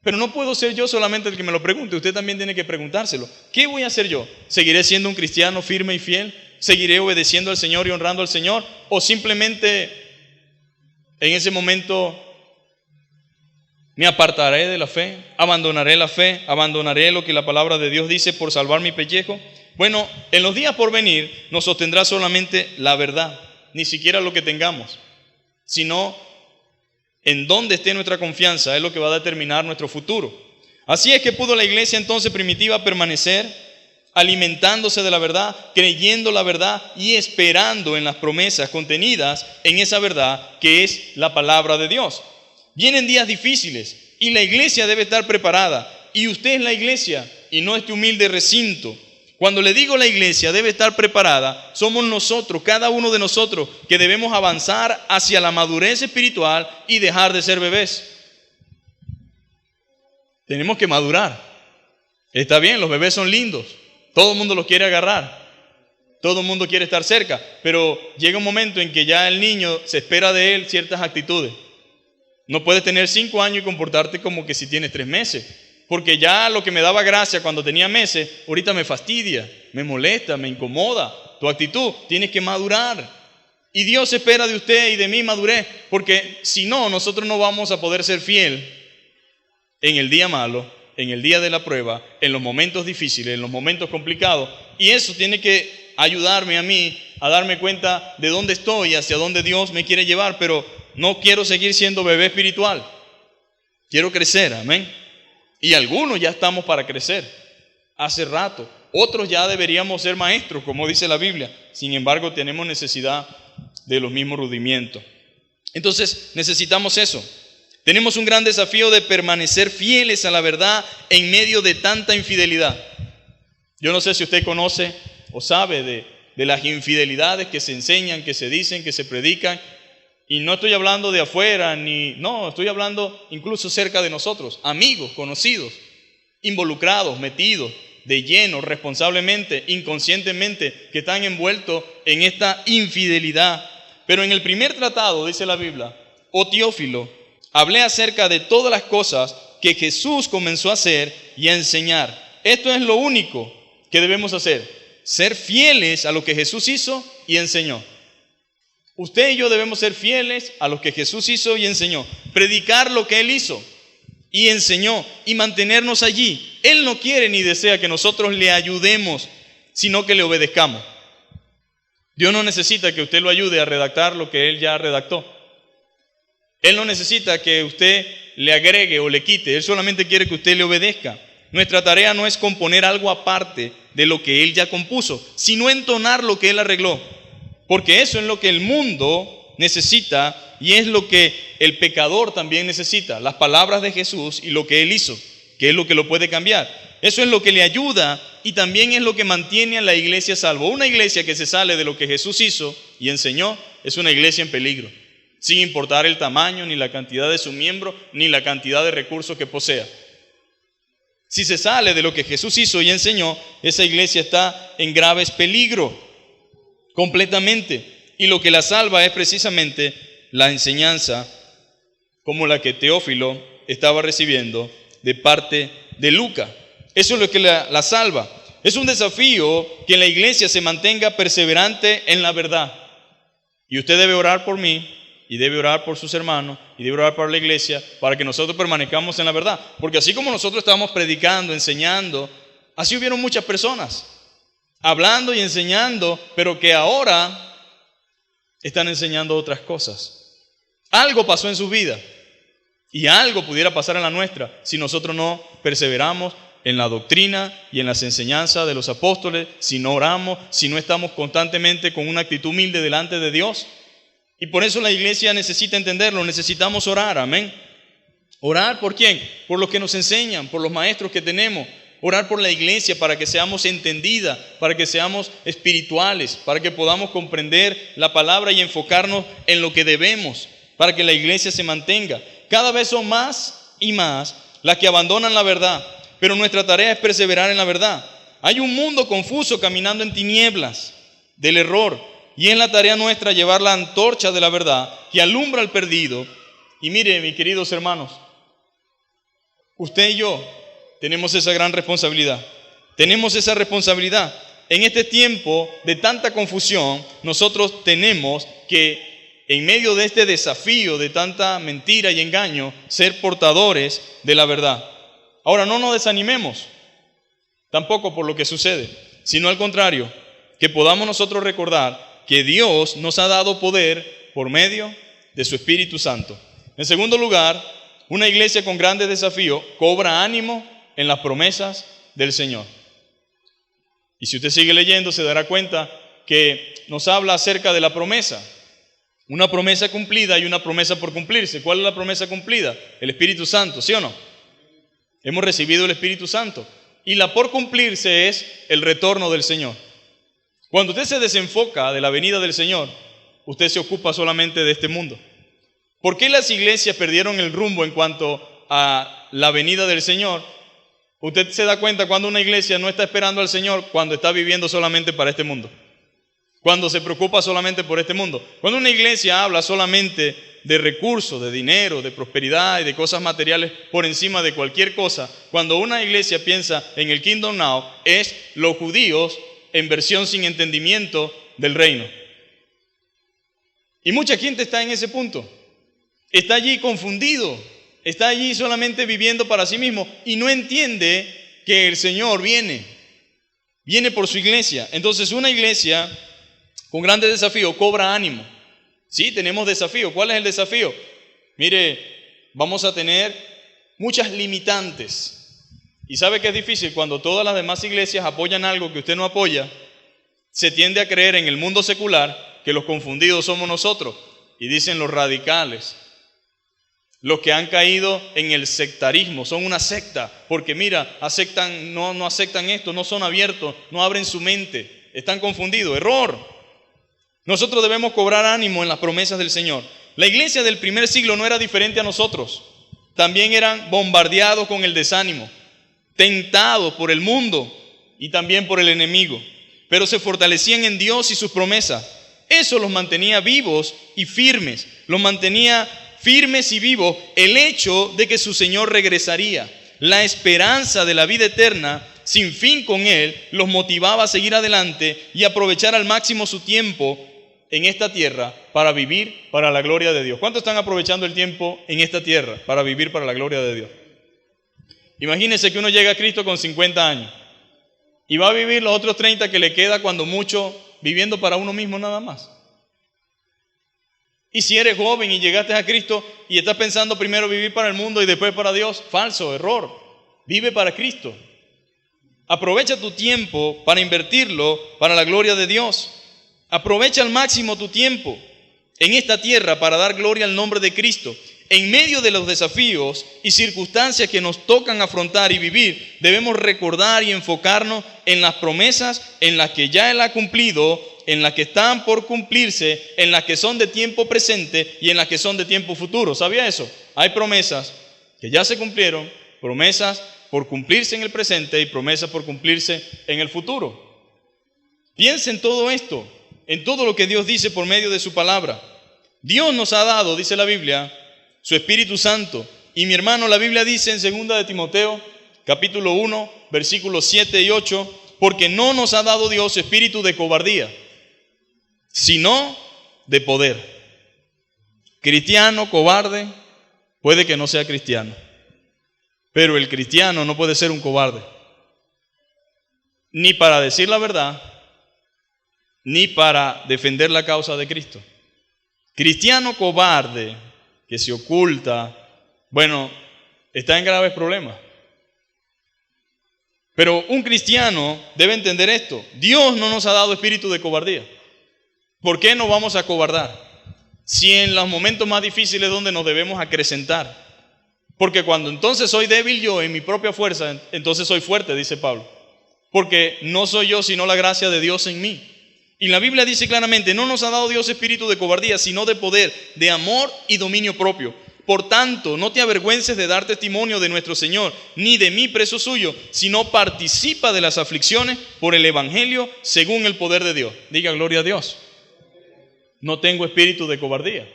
Pero no puedo ser yo solamente el que me lo pregunte, usted también tiene que preguntárselo. ¿Qué voy a hacer yo? ¿Seguiré siendo un cristiano firme y fiel? ¿Seguiré obedeciendo al Señor y honrando al Señor? ¿O simplemente en ese momento ¿Me apartaré de la fe? ¿Abandonaré la fe? ¿Abandonaré lo que la palabra de Dios dice por salvar mi pellejo? Bueno, en los días por venir nos sostendrá solamente la verdad, ni siquiera lo que tengamos, sino en dónde esté nuestra confianza es lo que va a determinar nuestro futuro. Así es que pudo la iglesia entonces primitiva permanecer alimentándose de la verdad, creyendo la verdad y esperando en las promesas contenidas en esa verdad que es la palabra de Dios. Vienen días difíciles y la iglesia debe estar preparada. Y usted es la iglesia y no este humilde recinto. Cuando le digo la iglesia debe estar preparada, somos nosotros, cada uno de nosotros, que debemos avanzar hacia la madurez espiritual y dejar de ser bebés. Tenemos que madurar. Está bien, los bebés son lindos. Todo el mundo los quiere agarrar. Todo el mundo quiere estar cerca. Pero llega un momento en que ya el niño se espera de él ciertas actitudes. No puedes tener 5 años y comportarte como que si tienes 3 meses. Porque ya lo que me daba gracia cuando tenía meses, ahorita me fastidia, me molesta, me incomoda. Tu actitud, tienes que madurar. Y Dios espera de usted y de mí madurez. Porque si no, nosotros no vamos a poder ser fiel en el día malo, en el día de la prueba, en los momentos difíciles, en los momentos complicados. Y eso tiene que ayudarme a mí a darme cuenta de dónde estoy, hacia dónde Dios me quiere llevar. Pero no quiero seguir siendo bebé espiritual. Quiero crecer, amén. Y algunos ya estamos para crecer, hace rato. Otros ya deberíamos ser maestros, como dice la Biblia. Sin embargo, tenemos necesidad de los mismos rudimientos. Entonces, necesitamos eso. Tenemos un gran desafío de permanecer fieles a la verdad en medio de tanta infidelidad. Yo no sé si usted conoce o sabe de las infidelidades que se enseñan, que se dicen, que se predican. Y no estoy hablando de afuera, estoy hablando incluso cerca de nosotros, amigos, conocidos, involucrados, metidos, de lleno, responsablemente, inconscientemente, que están envueltos en esta infidelidad. Pero en el primer tratado, dice la Biblia, oh Teófilo, hablé acerca de todas las cosas que Jesús comenzó a hacer y a enseñar. Esto es lo único que debemos hacer, ser fieles a lo que Jesús hizo y enseñó. Usted y yo debemos ser fieles a lo que Jesús hizo y enseñó. Predicar lo que Él hizo y enseñó y mantenernos allí. Él no quiere ni desea que nosotros le ayudemos, sino que le obedezcamos. Dios no necesita que usted lo ayude a redactar lo que Él ya redactó. Él no necesita que usted le agregue o le quite. Él solamente quiere que usted le obedezca. Nuestra tarea no es componer algo aparte de lo que Él ya compuso, sino entonar lo que Él arregló. Porque eso es lo que el mundo necesita y es lo que el pecador también necesita. Las palabras de Jesús y lo que Él hizo, que es lo que lo puede cambiar. Eso es lo que le ayuda y también es lo que mantiene a la iglesia a salvo. Una iglesia que se sale de lo que Jesús hizo y enseñó es una iglesia en peligro, sin importar el tamaño, ni la cantidad de sus miembros, ni la cantidad de recursos que posea. Si se sale de lo que Jesús hizo y enseñó, esa iglesia está en graves peligros. Completamente. Y lo que la salva es precisamente la enseñanza como la que Teófilo estaba recibiendo de parte de Lucas. Eso es lo que la salva. Es un desafío que la iglesia se mantenga perseverante en la verdad. Y usted debe orar por mí, y debe orar por sus hermanos, y debe orar por la iglesia, para que nosotros permanezcamos en la verdad. Porque así como nosotros estábamos predicando, enseñando, así hubieron muchas personas hablando y enseñando, pero que ahora están enseñando otras cosas. Algo pasó en su vida y algo pudiera pasar en la nuestra si nosotros no perseveramos en la doctrina y en las enseñanzas de los apóstoles, si no oramos, si no estamos constantemente con una actitud humilde delante de Dios. Y por eso la iglesia necesita entenderlo, necesitamos orar, amén. ¿Orar por quién? Por los que nos enseñan, por los maestros que tenemos. Orar por la iglesia para que seamos entendidas, para que seamos espirituales, para que podamos comprender la palabra y enfocarnos en lo que debemos, para que la iglesia se mantenga. Cada vez son más y más las que abandonan la verdad, pero nuestra tarea es perseverar en la verdad. Hay un mundo confuso caminando en tinieblas del error, y es la tarea nuestra llevar la antorcha de la verdad que alumbra al perdido. Y mire, mis queridos hermanos, usted y yo tenemos esa gran responsabilidad. Tenemos esa responsabilidad. En este tiempo de tanta confusión, nosotros tenemos que en medio de este desafío de tanta mentira y engaño, ser portadores de la verdad. Ahora, no nos desanimemos tampoco por lo que sucede, sino al contrario, que podamos nosotros recordar que Dios nos ha dado poder por medio de su Espíritu Santo. En segundo lugar, una iglesia con grandes desafíos cobra ánimo en las promesas del Señor. Y si usted sigue leyendo, se dará cuenta que nos habla acerca de la promesa. Una promesa cumplida y una promesa por cumplirse. ¿Cuál es la promesa cumplida? El Espíritu Santo, ¿sí o no? Hemos recibido el Espíritu Santo. Y la por cumplirse es el retorno del Señor. Cuando usted se desenfoca de la venida del Señor, usted se ocupa solamente de este mundo. ¿Por qué las iglesias perdieron el rumbo en cuanto a la venida del Señor? Usted se da cuenta cuando una iglesia no está esperando al Señor, cuando está viviendo solamente para este mundo. Cuando se preocupa solamente por este mundo. Cuando una iglesia habla solamente de recursos, de dinero, de prosperidad y de cosas materiales por encima de cualquier cosa, cuando una iglesia piensa en el Kingdom Now, es los judíos en versión sin entendimiento del reino. Y mucha gente está en ese punto. Está allí confundido. Está allí solamente viviendo para sí mismo y no entiende que el Señor viene por su iglesia. Entonces una iglesia con grandes desafíos cobra ánimo. Sí, tenemos desafíos. ¿Cuál es el desafío? Mire, vamos a tener muchas limitantes. Y sabe que es difícil cuando todas las demás iglesias apoyan algo que usted no apoya. Se tiende a creer en el mundo secular que los confundidos somos nosotros. Y dicen los radicales, los que han caído en el sectarismo, son una secta. Porque mira, no aceptan esto, no son abiertos, no abren su mente. Están confundidos. Error. Nosotros debemos cobrar ánimo en las promesas del Señor. La iglesia del primer siglo no era diferente a nosotros. También eran bombardeados con el desánimo, tentados por el mundo y también por el enemigo. Pero se fortalecían en Dios y sus promesas. Eso los mantenía vivos y firmes. Los mantenía firmes y vivos el hecho de que su Señor regresaría. La esperanza de la vida eterna sin fin con Él los motivaba a seguir adelante y aprovechar al máximo su tiempo en esta tierra para vivir para la gloria de Dios. ¿Cuántos están aprovechando el tiempo en esta tierra para vivir para la gloria de Dios? Imagínense que uno llega a Cristo con 50 años y va a vivir los otros 30 que le queda cuando mucho viviendo para uno mismo nada más. Y si eres joven y llegaste a Cristo y estás pensando primero vivir para el mundo y después para Dios, falso, error. Vive para Cristo. Aprovecha tu tiempo para invertirlo para la gloria de Dios. Aprovecha al máximo tu tiempo en esta tierra para dar gloria al nombre de Cristo. En medio de los desafíos y circunstancias que nos tocan afrontar y vivir, debemos recordar y enfocarnos en las promesas en las que ya Él ha cumplido, en las que están por cumplirse, en las que son de tiempo presente y en las que son de tiempo futuro. ¿Sabía eso? Hay promesas que ya se cumplieron, promesas por cumplirse en el presente y promesas por cumplirse en el futuro. Piensa en todo esto, en todo lo que Dios dice por medio de su palabra. Dios nos ha dado, dice la Biblia, su Espíritu Santo. Y mi hermano, la Biblia dice en 2 de Timoteo, capítulo 1, versículos 7 y 8, porque no nos ha dado Dios espíritu de cobardía, sino de poder. Cristiano cobarde puede que no sea cristiano, pero el cristiano no puede ser un cobarde, ni para decir la verdad, ni para defender la causa de Cristo. Cristiano cobarde que se oculta, bueno, está en graves problemas. Pero un cristiano debe entender esto. Dios no nos ha dado espíritu de cobardía. ¿Por qué nos vamos a cobardar? Si en los momentos más difíciles es donde nos debemos acrecentar. Porque cuando entonces soy débil yo en mi propia fuerza, entonces soy fuerte, dice Pablo. Porque no soy yo, sino la gracia de Dios en mí. Y la Biblia dice claramente, no nos ha dado Dios espíritu de cobardía, sino de poder, de amor y dominio propio. Por tanto, no te avergüences de dar testimonio de nuestro Señor, ni de mí preso suyo, sino participa de las aflicciones por el Evangelio según el poder de Dios. Diga gloria a Dios. No tengo espíritu de cobardía.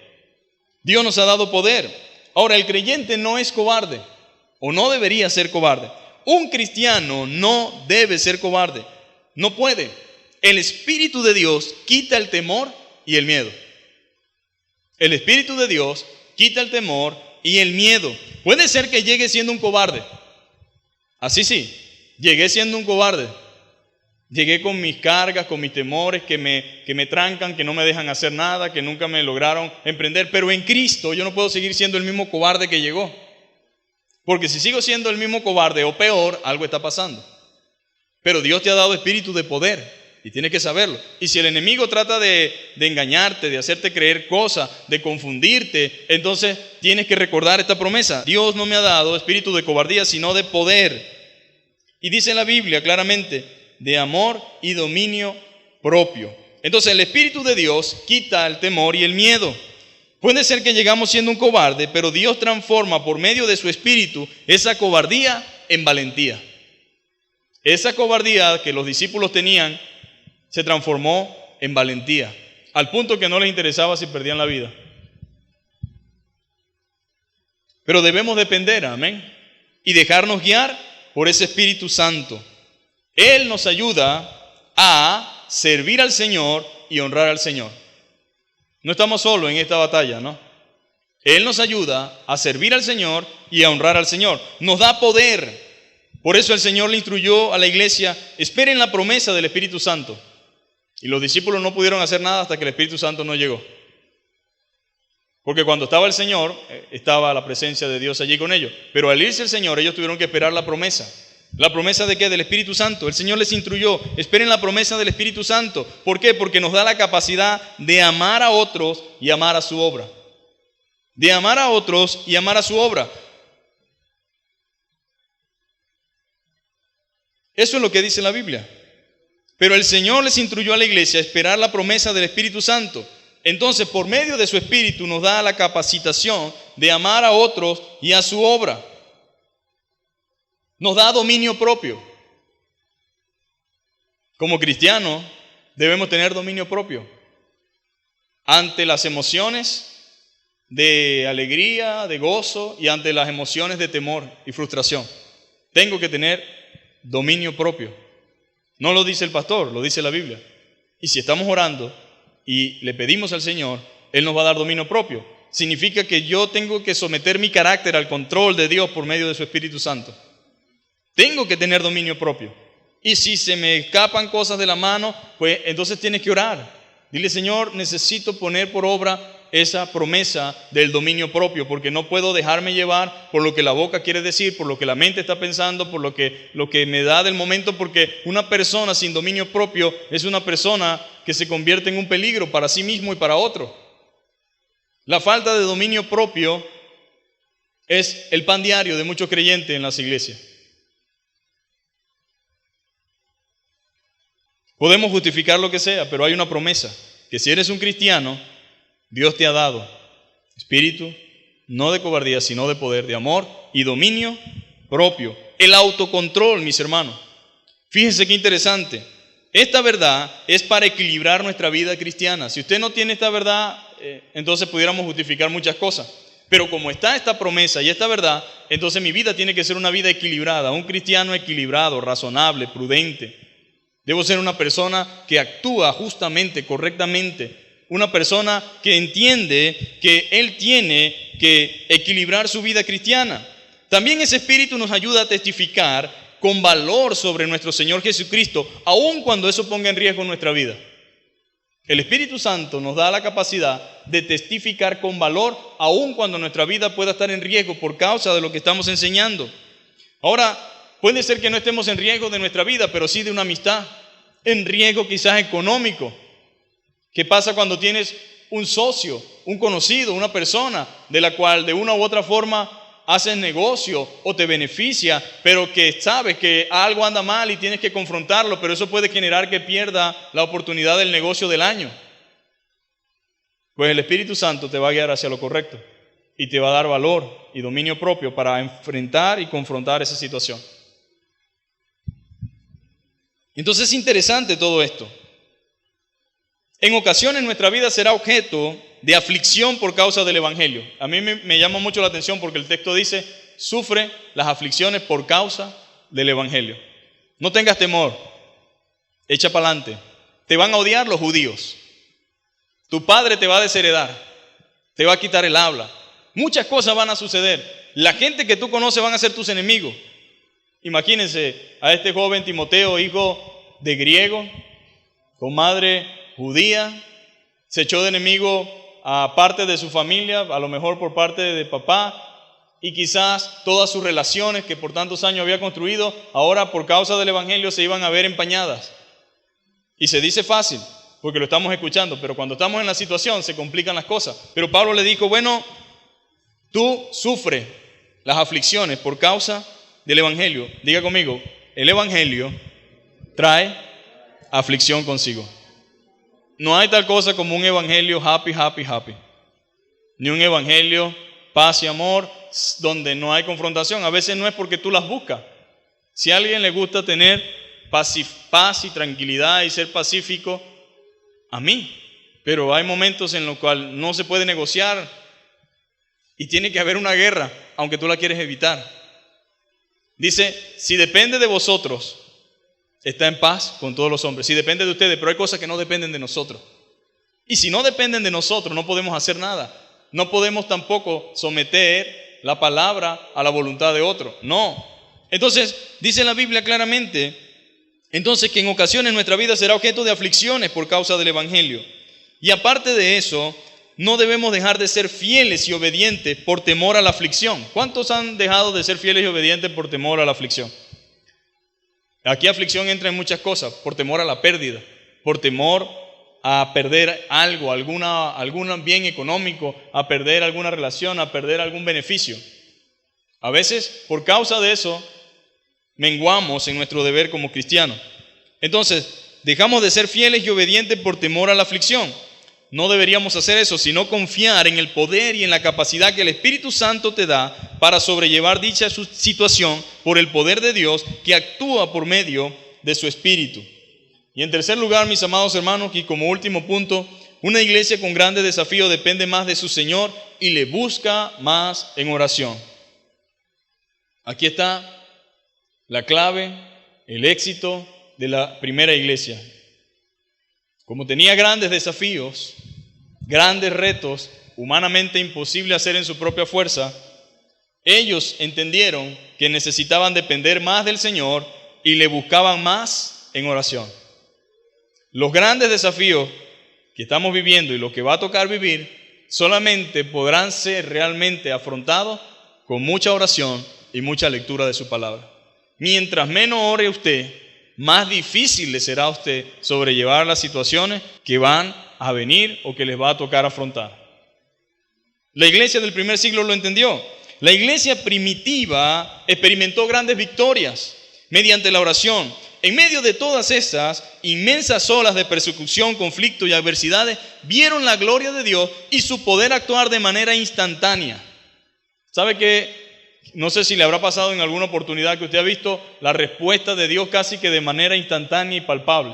Dios nos ha dado poder. Ahora, el creyente no es cobarde, o no debería ser cobarde. Un cristiano no debe ser cobarde. No puede. El Espíritu de Dios quita el temor y el miedo. El Espíritu de Dios quita el temor y el miedo. Puede ser que llegue siendo un cobarde. Así sí, llegué siendo un cobarde. Llegué con mis cargas, con mis temores que me trancan, que no me dejan hacer nada, que nunca me lograron emprender. Pero en Cristo yo no puedo seguir siendo el mismo cobarde que llegó. Porque si sigo siendo el mismo cobarde o peor, algo está pasando. Pero Dios te ha dado espíritu de poder y tienes que saberlo. Y si el enemigo trata de engañarte, de hacerte creer cosas, de confundirte, entonces tienes que recordar esta promesa. Dios no me ha dado espíritu de cobardía, sino de poder. Y dice en la Biblia claramente, de amor y dominio propio. Entonces el Espíritu de Dios quita el temor y el miedo. Puede ser que llegamos siendo un cobarde, pero Dios transforma por medio de su Espíritu esa cobardía en valentía. Esa cobardía que los discípulos tenían se transformó en valentía, al punto que no les interesaba si perdían la vida. Pero debemos depender, amén, y dejarnos guiar por ese Espíritu Santo. Él nos ayuda a servir al Señor y honrar al Señor. No estamos solos en esta batalla, ¿no? Él nos ayuda a servir al Señor y a honrar al Señor. Nos da poder. Por eso el Señor le instruyó a la iglesia, esperen la promesa del Espíritu Santo. Y los discípulos no pudieron hacer nada hasta que el Espíritu Santo no llegó. Porque cuando estaba el Señor, estaba la presencia de Dios allí con ellos. Pero al irse el Señor, ellos tuvieron que esperar la promesa. ¿La promesa de qué? Del Espíritu Santo. El Señor les instruyó, esperen la promesa del Espíritu Santo. ¿Por qué? Porque nos da la capacidad de amar a otros y amar a su obra. De amar a otros y amar a su obra. Eso es lo que dice la Biblia. Pero el Señor les instruyó a la iglesia a esperar la promesa del Espíritu Santo. Entonces, por medio de su Espíritu nos da la capacitación de amar a otros y a su obra. Nos da dominio propio. Como cristianos debemos tener dominio propio ante las emociones de alegría, de gozo y ante las emociones de temor y frustración. Tengo que tener dominio propio. No lo dice el pastor, lo dice la Biblia. Y si estamos orando y le pedimos al Señor, Él nos va a dar dominio propio. Significa que yo tengo que someter mi carácter al control de Dios por medio de su Espíritu Santo. Tengo que tener dominio propio. Y si se me escapan cosas de la mano, pues entonces tienes que orar. Dile, Señor, necesito poner por obra esa promesa del dominio propio, porque no puedo dejarme llevar por lo que la boca quiere decir, por lo que la mente está pensando, por lo que me da del momento, porque una persona sin dominio propio es una persona que se convierte en un peligro para sí mismo y para otro. La falta de dominio propio es el pan diario de muchos creyentes en las iglesias. Podemos justificar lo que sea, pero hay una promesa, que si eres un cristiano, Dios te ha dado espíritu, no de cobardía, sino de poder, de amor y dominio propio. El autocontrol, mis hermanos. Fíjense qué interesante. Esta verdad es para equilibrar nuestra vida cristiana. Si usted no tiene esta verdad, entonces pudiéramos justificar muchas cosas. Pero como está esta promesa y esta verdad, entonces mi vida tiene que ser una vida equilibrada, un cristiano equilibrado, razonable, prudente. Debo ser una persona que actúa justamente, correctamente. Una persona que entiende que él tiene que equilibrar su vida cristiana. También ese espíritu nos ayuda a testificar con valor sobre nuestro Señor Jesucristo, aun cuando eso ponga en riesgo nuestra vida. El Espíritu Santo nos da la capacidad de testificar con valor, aun cuando nuestra vida pueda estar en riesgo por causa de lo que estamos enseñando. Ahora, puede ser que no estemos en riesgo de nuestra vida, pero sí de una amistad, en riesgo quizás económico. ¿Qué pasa cuando tienes un socio, un conocido, una persona de la cual de una u otra forma haces negocio o te beneficia, pero que sabes que algo anda mal y tienes que confrontarlo, pero eso puede generar que pierda la oportunidad del negocio del año? Pues el Espíritu Santo te va a guiar hacia lo correcto y te va a dar valor y dominio propio para enfrentar y confrontar esa situación. Entonces es interesante todo esto. En ocasiones nuestra vida será objeto de aflicción por causa del Evangelio. A mí me llama mucho la atención porque el texto dice, sufre las aflicciones por causa del Evangelio. No tengas temor, echa para adelante. Te van a odiar los judíos. Tu padre te va a desheredar. te va a quitar el habla. Muchas cosas van a suceder. La gente que tú conoces van a ser tus enemigos. Imagínense a este joven Timoteo, hijo de griego, con madre judía, se echó de enemigo a parte de su familia, a lo mejor por parte de papá, y quizás todas sus relaciones que por tantos años había construido, ahora por causa del evangelio se iban a ver empañadas. Y se dice fácil, porque lo estamos escuchando, pero cuando estamos en la situación se complican las cosas. Pero Pablo le dijo, bueno, tú sufres las aflicciones por causa del evangelio. Diga conmigo, el evangelio trae aflicción consigo. No hay tal cosa como un evangelio happy, ni un evangelio paz y amor donde no hay confrontación. A veces no es porque tú las buscas. Si a alguien le gusta tener paz y tranquilidad y ser pacífico, a mí. Pero hay momentos en los cuales no se puede negociar y tiene que haber una guerra, aunque tú la quieres evitar. Dice, si depende de vosotros, está en paz con todos los hombres. Si depende de ustedes, pero hay cosas que no dependen de nosotros. Y si no dependen de nosotros, no podemos hacer nada. No podemos tampoco someter la palabra a la voluntad de otro. No. Entonces, dice la Biblia claramente, entonces que en ocasiones nuestra vida será objeto de aflicciones por causa del evangelio. Y aparte de eso, no debemos dejar de ser fieles y obedientes por temor a la aflicción. ¿Cuántos han dejado de ser fieles y obedientes por temor a la aflicción? Aquí aflicción entra en muchas cosas, por temor a la pérdida, por temor a perder algo, algún bien económico, a perder alguna relación, a perder algún beneficio. A veces, por causa de eso, menguamos en nuestro deber como cristianos. Entonces, dejamos de ser fieles y obedientes por temor a la aflicción. No deberíamos hacer eso, sino confiar en el poder y en la capacidad que el Espíritu Santo te da para sobrellevar dicha situación por el poder de Dios que actúa por medio de su Espíritu. Y en tercer lugar, mis amados hermanos, y como último punto, una iglesia con grandes desafíos depende más de su Señor y le busca más en oración. Aquí está la clave, el éxito de la primera iglesia. Como tenía grandes desafíos, grandes retos, humanamente imposible hacer en su propia fuerza, ellos entendieron que necesitaban depender más del Señor y le buscaban más en oración. Los grandes desafíos que estamos viviendo y lo que va a tocar vivir solamente podrán ser realmente afrontados con mucha oración y mucha lectura de su palabra. Mientras menos ore usted, más difícil le será a usted sobrellevar las situaciones que van a venir o que les va a tocar afrontar. La iglesia del primer siglo lo entendió. La iglesia primitiva experimentó grandes victorias mediante la oración. En medio de todas esas inmensas olas de persecución, conflicto y adversidades, vieron la gloria de Dios y su poder actuar de manera instantánea. ¿Sabe qué? No sé si le habrá pasado en alguna oportunidad que usted ha visto la respuesta de Dios casi que de manera instantánea y palpable.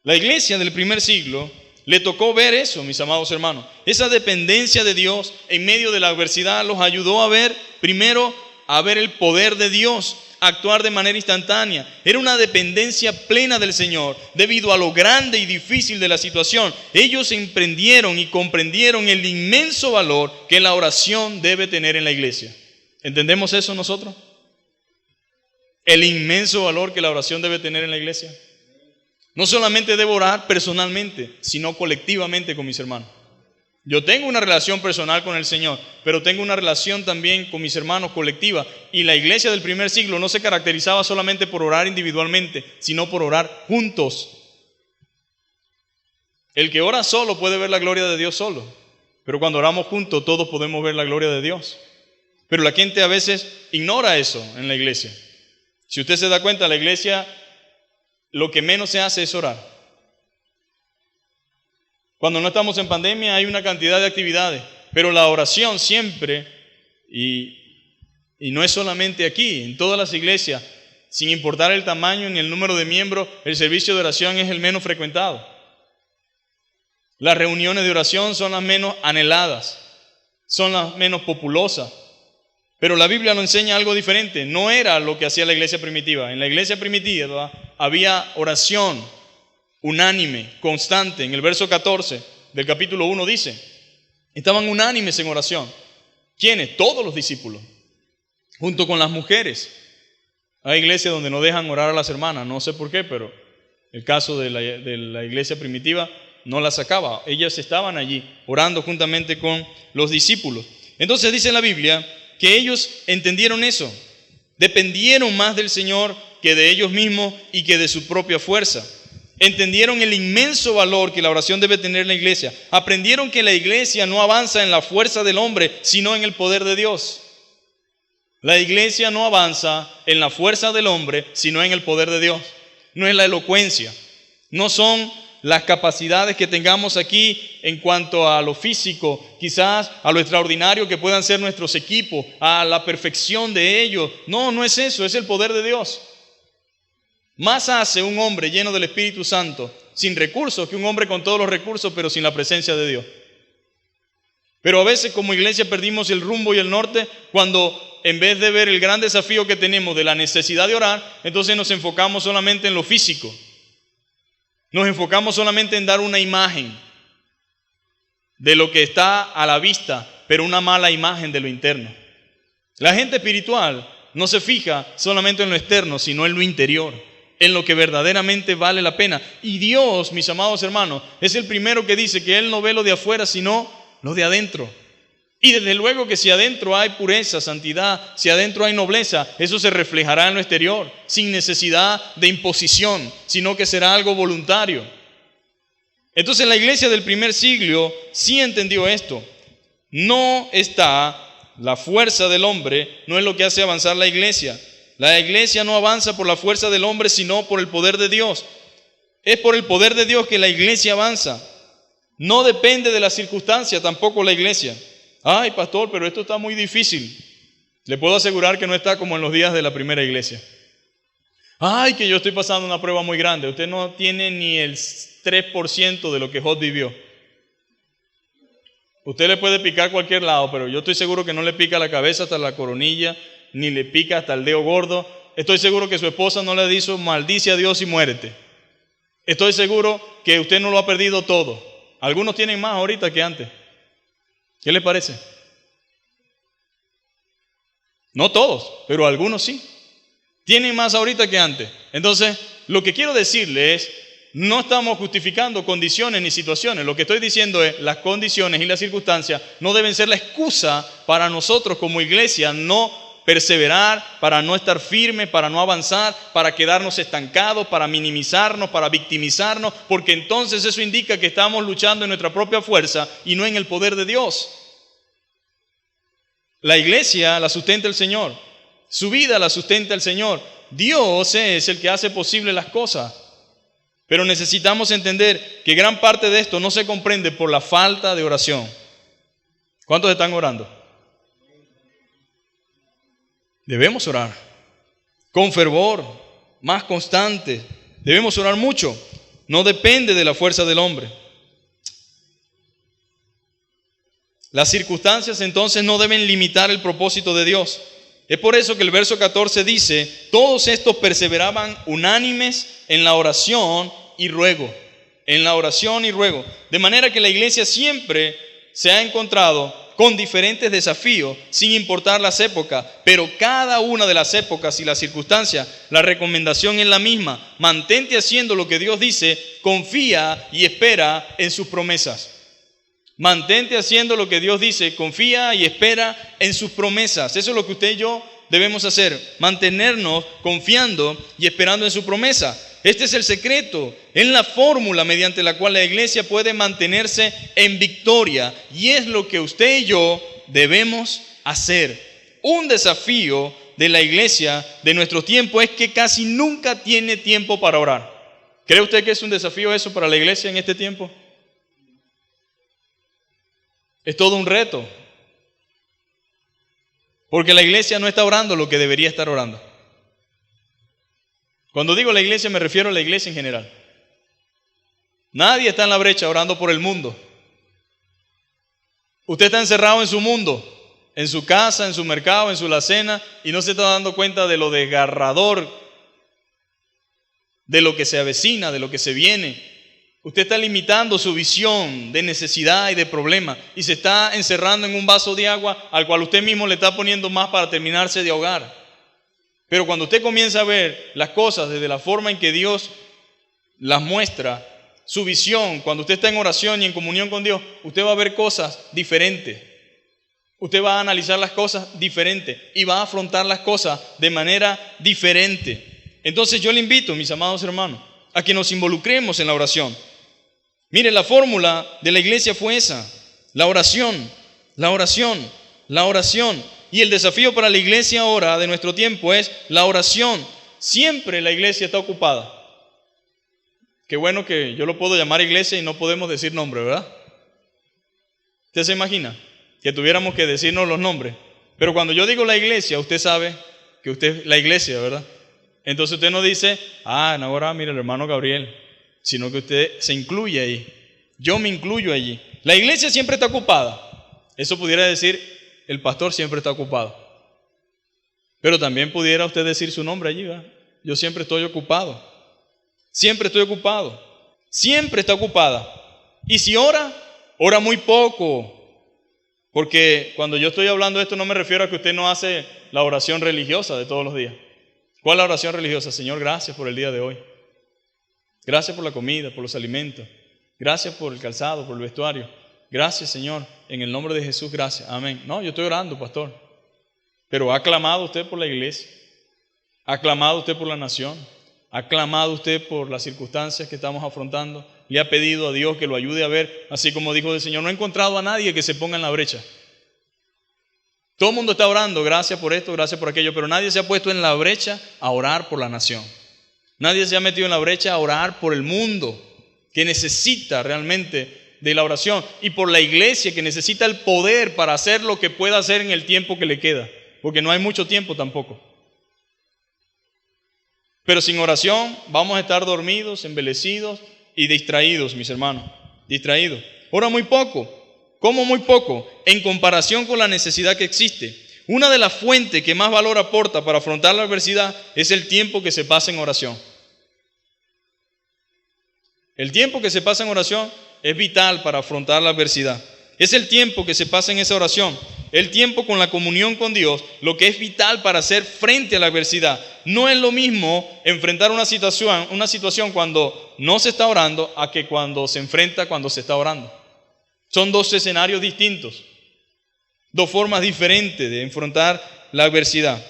La iglesia del primer siglo le tocó ver eso, mis amados hermanos. Esa dependencia de Dios en medio de la adversidad los ayudó a ver, primero, a ver el poder de Dios, actuar de manera instantánea. Era una dependencia plena del Señor debido a lo grande y difícil de la situación. Ellos emprendieron y comprendieron el inmenso valor que la oración debe tener en la iglesia. ¿Entendemos eso nosotros? El inmenso valor que la oración debe tener en la iglesia. No solamente debo orar personalmente, sino colectivamente con mis hermanos. Yo tengo una relación personal con el Señor, pero tengo una relación también con mis hermanos colectiva. Y la iglesia del primer siglo no se caracterizaba solamente por orar individualmente, sino por orar juntos. El que ora solo puede ver la gloria de Dios solo, pero cuando oramos juntos todos podemos ver la gloria de Dios. Pero la gente a veces ignora eso en la iglesia. Si usted se da cuenta, la iglesia lo que menos se hace es orar. Cuando no estamos en pandemia hay una cantidad de actividades, pero la oración siempre, y no es solamente aquí, en todas las iglesias, sin importar el tamaño ni el número de miembros, el servicio de oración es el menos frecuentado. Las reuniones de oración son las menos anheladas, son las menos populosas. Pero la Biblia nos enseña algo diferente. No era lo que hacía la iglesia primitiva. En la iglesia primitiva había oración unánime, constante. En el verso 14 del capítulo 1 dice: Estaban unánimes en oración. ¿Quiénes? Todos los discípulos, junto con las mujeres. Hay iglesias donde no dejan orar a las hermanas, no sé por qué, pero el caso de la iglesia primitiva no la sacaba. Ellas estaban allí orando juntamente con los discípulos. Entonces dice la Biblia que ellos entendieron eso, dependieron más del Señor que de ellos mismos y que de su propia fuerza. Entendieron el inmenso valor que la oración debe tener en la iglesia. Aprendieron que la iglesia no avanza en la fuerza del hombre, sino en el poder de Dios. La iglesia no avanza en la fuerza del hombre, sino en el poder de Dios. No es la elocuencia, no son las capacidades que tengamos aquí en cuanto a lo físico, quizás a lo extraordinario que puedan ser nuestros equipos, a la perfección de ellos. No, no es eso, es el poder de Dios. Más hace un hombre lleno del Espíritu Santo sin recursos que un hombre con todos los recursos, pero sin la presencia de Dios. Pero a veces como iglesia perdimos el rumbo y el norte cuando en vez de ver el gran desafío que tenemos de la necesidad de orar, entonces nos enfocamos solamente en lo físico. Nos enfocamos solamente en dar una imagen de lo que está a la vista, pero una mala imagen de lo interno. La gente espiritual no se fija solamente en lo externo, sino en lo interior, en lo que verdaderamente vale la pena. Y Dios, mis amados hermanos, es el primero que dice que Él no ve lo de afuera, sino lo de adentro. Y desde luego que si adentro hay pureza, santidad, si adentro hay nobleza, eso se reflejará en lo exterior, sin necesidad de imposición, sino que será algo voluntario. Entonces la iglesia del primer siglo sí entendió esto. No está la fuerza del hombre, no es lo que hace avanzar la iglesia. La iglesia no avanza por la fuerza del hombre, sino por el poder de Dios. Es por el poder de Dios que la iglesia avanza. No depende de la circunstancia tampoco la iglesia. Ay, pastor, pero esto está muy difícil. Le puedo asegurar que no está como en los días de la primera iglesia. Ay, que yo estoy pasando una prueba muy grande. Usted no tiene ni el 3% de lo que Job vivió. Usted le puede picar cualquier lado, pero yo estoy seguro que no le pica la cabeza hasta la coronilla, ni le pica hasta el dedo gordo. Estoy seguro que su esposa no le dijo maldice a Dios y muérete. Estoy seguro que usted no lo ha perdido todo. Algunos tienen más ahorita que antes. ¿Qué le parece? No todos, pero algunos sí. Tienen más ahorita que antes. Entonces, lo que quiero decirle es, no estamos justificando condiciones ni situaciones. Lo que estoy diciendo es, las condiciones y las circunstancias no deben ser la excusa para nosotros como iglesia no perseverar, para no estar firme, para no avanzar, para quedarnos estancados, para minimizarnos, para victimizarnos, porque entonces eso indica que estamos luchando en nuestra propia fuerza y no en el poder de Dios. La iglesia la sustenta el Señor, su vida la sustenta el Señor. Dios es el que hace posible las cosas, pero necesitamos entender que gran parte de esto no se comprende por la falta de oración. ¿Cuántos están orando? Debemos orar con fervor, más constante. Debemos orar mucho. No depende de la fuerza del hombre. Las circunstancias entonces no deben limitar el propósito de Dios. Es por eso que el verso 14 dice, todos estos perseveraban unánimes en la oración y ruego. En la oración y ruego. De manera que la iglesia siempre se ha encontrado con diferentes desafíos, sin importar las épocas, pero cada una de las épocas y las circunstancias, la recomendación es la misma. Mantente haciendo lo que Dios dice, confía y espera en sus promesas. Mantente haciendo lo que Dios dice, confía y espera en sus promesas. Eso es lo que usted y yo debemos hacer, mantenernos confiando y esperando en su promesa. Este es el secreto, es la fórmula mediante la cual la iglesia puede mantenerse en victoria, y es lo que usted y yo debemos hacer. Un desafío de la iglesia de nuestro tiempo es que casi nunca tiene tiempo para orar. ¿Cree usted que es un desafío eso para la iglesia en este tiempo? Es todo un reto, porque la iglesia no está orando lo que debería estar orando. Cuando digo la iglesia me refiero a la iglesia en general. Nadie está en la brecha orando por el mundo. Usted está encerrado en su mundo, en su casa, en su mercado, en su alacena, y no se está dando cuenta de lo desgarrador, de lo que se avecina, de lo que se viene. Usted está limitando su visión de necesidad y de problema y se está encerrando en un vaso de agua al cual usted mismo le está poniendo más para terminarse de ahogar. Pero cuando usted comienza a ver las cosas desde la forma en que Dios las muestra, su visión, cuando usted está en oración y en comunión con Dios, usted va a ver cosas diferentes. Usted va a analizar las cosas diferentes y va a afrontar las cosas de manera diferente. Entonces yo le invito, mis amados hermanos, a que nos involucremos en la oración. Mire, la fórmula de la iglesia fue esa: la oración, la oración, la oración. Y el desafío para la iglesia ahora de nuestro tiempo es la oración. Siempre la iglesia está ocupada. Qué bueno que yo lo puedo llamar iglesia y no podemos decir nombre, ¿verdad? ¿Usted se imagina que tuviéramos que decirnos los nombres? Pero cuando yo digo la iglesia, usted sabe que usted es la iglesia, ¿verdad? Entonces usted no dice, ahora mire el hermano Gabriel, sino que usted se incluye ahí. Yo me incluyo allí. La iglesia siempre está ocupada. Eso pudiera decir, el pastor siempre está ocupado. Pero también pudiera usted decir su nombre allí, ¿verdad? Yo siempre estoy ocupado. Siempre estoy ocupado. Siempre está ocupada. Y si ora, ora muy poco. Porque cuando yo estoy hablando de esto no me refiero a que usted no hace la oración religiosa de todos los días. ¿Cuál es la oración religiosa? Señor, gracias por el día de hoy. Gracias por la comida, por los alimentos. Gracias por el calzado, por el vestuario. Gracias, Señor. En el nombre de Jesús, gracias. Amén. No, yo estoy orando, pastor. Pero ¿ha clamado usted por la iglesia? ¿Ha clamado usted por la nación? ¿Ha clamado usted por las circunstancias que estamos afrontando? ¿Le ha pedido a Dios que lo ayude a ver? Así como dijo el Señor, no he encontrado a nadie que se ponga en la brecha. Todo el mundo está orando, gracias por esto, gracias por aquello, pero nadie se ha puesto en la brecha a orar por la nación. Nadie se ha metido en la brecha a orar por el mundo, que necesita realmente de la oración, y por la iglesia, que necesita el poder para hacer lo que pueda hacer en el tiempo que le queda, porque no hay mucho tiempo tampoco. Pero sin oración vamos a estar dormidos, embelecidos y distraídos, mis hermanos, distraídos. Ora muy poco. ¿Cómo muy poco? En comparación con la necesidad que existe. Una de las fuentes que más valor aporta para afrontar la adversidad es el tiempo que se pasa en oración. El tiempo que se pasa en oración es vital para afrontar la adversidad. Es el tiempo que se pasa en esa oración, el tiempo con la comunión con Dios, lo que es vital para hacer frente a la adversidad. No es lo mismo enfrentar una situación cuando no se está orando a que cuando se enfrenta cuando se está orando. Son dos escenarios distintos, dos formas diferentes de enfrentar la adversidad.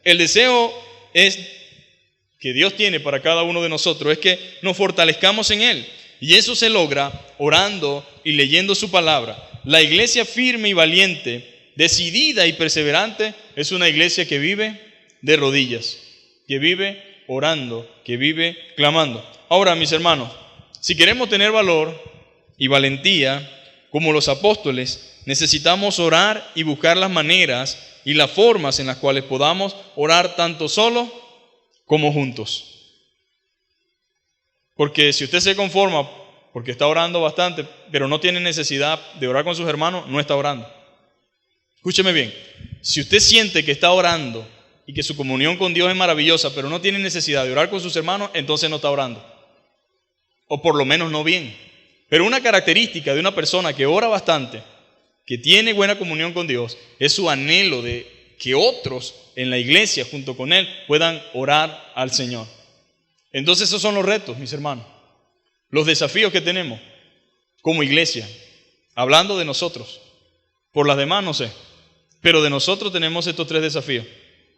El deseo que Dios tiene para cada uno de nosotros es que nos fortalezcamos en Él. Y eso se logra orando y leyendo su palabra. La iglesia firme y valiente, decidida y perseverante, es una iglesia que vive de rodillas, que vive orando, que vive clamando. Ahora, mis hermanos, si queremos tener valor y valentía, como los apóstoles, necesitamos orar y buscar las maneras y las formas en las cuales podamos orar tanto solo como juntos. Porque si usted se conforma porque está orando bastante, pero no tiene necesidad de orar con sus hermanos, no está orando. Escúcheme bien, si usted siente que está orando y que su comunión con Dios es maravillosa, pero no tiene necesidad de orar con sus hermanos, entonces no está orando. O por lo menos no bien. Pero una característica de una persona que ora bastante, que tiene buena comunión con Dios, es su anhelo de que otros en la iglesia junto con él puedan orar al Señor. Entonces esos son los retos, mis hermanos, los desafíos que tenemos como iglesia, hablando de nosotros. Por las demás no sé, pero de nosotros tenemos estos tres desafíos.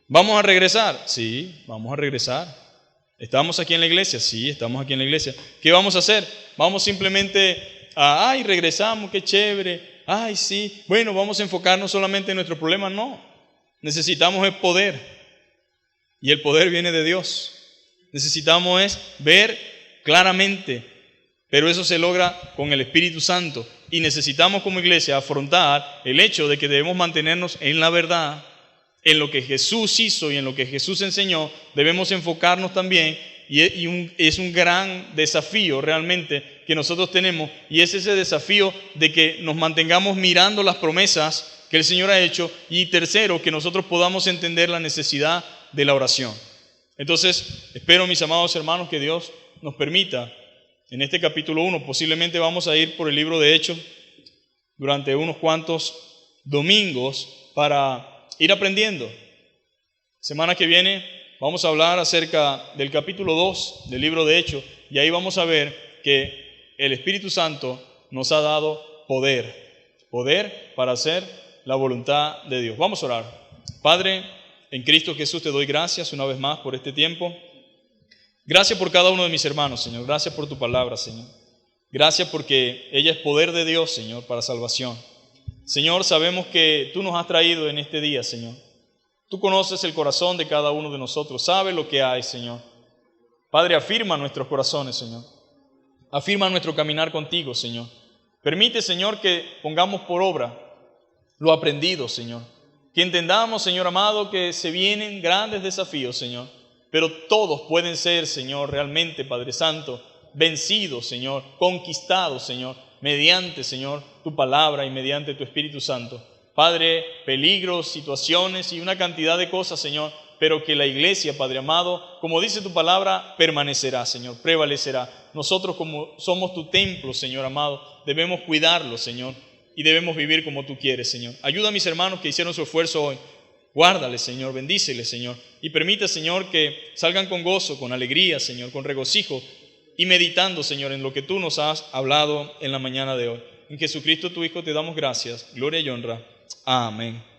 ¿Vamos a regresar? Sí, vamos a regresar. ¿Estamos aquí en la iglesia? Sí, estamos aquí en la iglesia. ¿Qué vamos a hacer? Vamos simplemente a, regresamos, qué chévere. Ay, sí, bueno, vamos a enfocarnos solamente en nuestro problema. No, necesitamos el poder. Y el poder viene de Dios. Necesitamos es ver claramente, pero eso se logra con el Espíritu Santo. Y necesitamos como iglesia afrontar el hecho de que debemos mantenernos en la verdad, en lo que Jesús hizo y en lo que Jesús enseñó. Debemos enfocarnos también, y es un gran desafío realmente que nosotros tenemos, y es ese desafío de que nos mantengamos mirando las promesas que el Señor ha hecho, y tercero, que nosotros podamos entender la necesidad de la oración. Entonces, espero, mis amados hermanos, que Dios nos permita en este capítulo 1. Posiblemente vamos a ir por el libro de Hechos durante unos cuantos domingos para ir aprendiendo. Semana que viene vamos a hablar acerca del capítulo 2 del libro de Hechos y ahí vamos a ver que el Espíritu Santo nos ha dado poder para hacer la voluntad de Dios. Vamos a orar. Padre, en Cristo Jesús te doy gracias una vez más por este tiempo. Gracias por cada uno de mis hermanos, Señor. Gracias por tu palabra, Señor. Gracias porque ella es poder de Dios, Señor, para salvación. Señor, sabemos que tú nos has traído en este día, Señor. Tú conoces el corazón de cada uno de nosotros. Sabes lo que hay, Señor. Padre, afirma nuestros corazones, Señor. Afirma nuestro caminar contigo, Señor. Permite, Señor, que pongamos por obra lo aprendido, Señor. Que entendamos, Señor amado, que se vienen grandes desafíos, Señor. Pero todos pueden ser, Señor, realmente, Padre Santo, vencidos, Señor, conquistados, Señor, mediante, Señor, tu palabra y mediante tu Espíritu Santo. Padre, peligros, situaciones y una cantidad de cosas, Señor, pero que la iglesia, Padre amado, como dice tu palabra, permanecerá, Señor, prevalecerá. Nosotros, como somos tu templo, Señor amado, debemos cuidarlo, Señor, y debemos vivir como tú quieres, Señor. Ayuda a mis hermanos que hicieron su esfuerzo hoy. Guárdales, Señor, bendíceles, Señor, y permite, Señor, que salgan con gozo, con alegría, Señor, con regocijo y meditando, Señor, en lo que tú nos has hablado en la mañana de hoy. En Jesucristo, tu Hijo, te damos gracias, gloria y honra. Amén.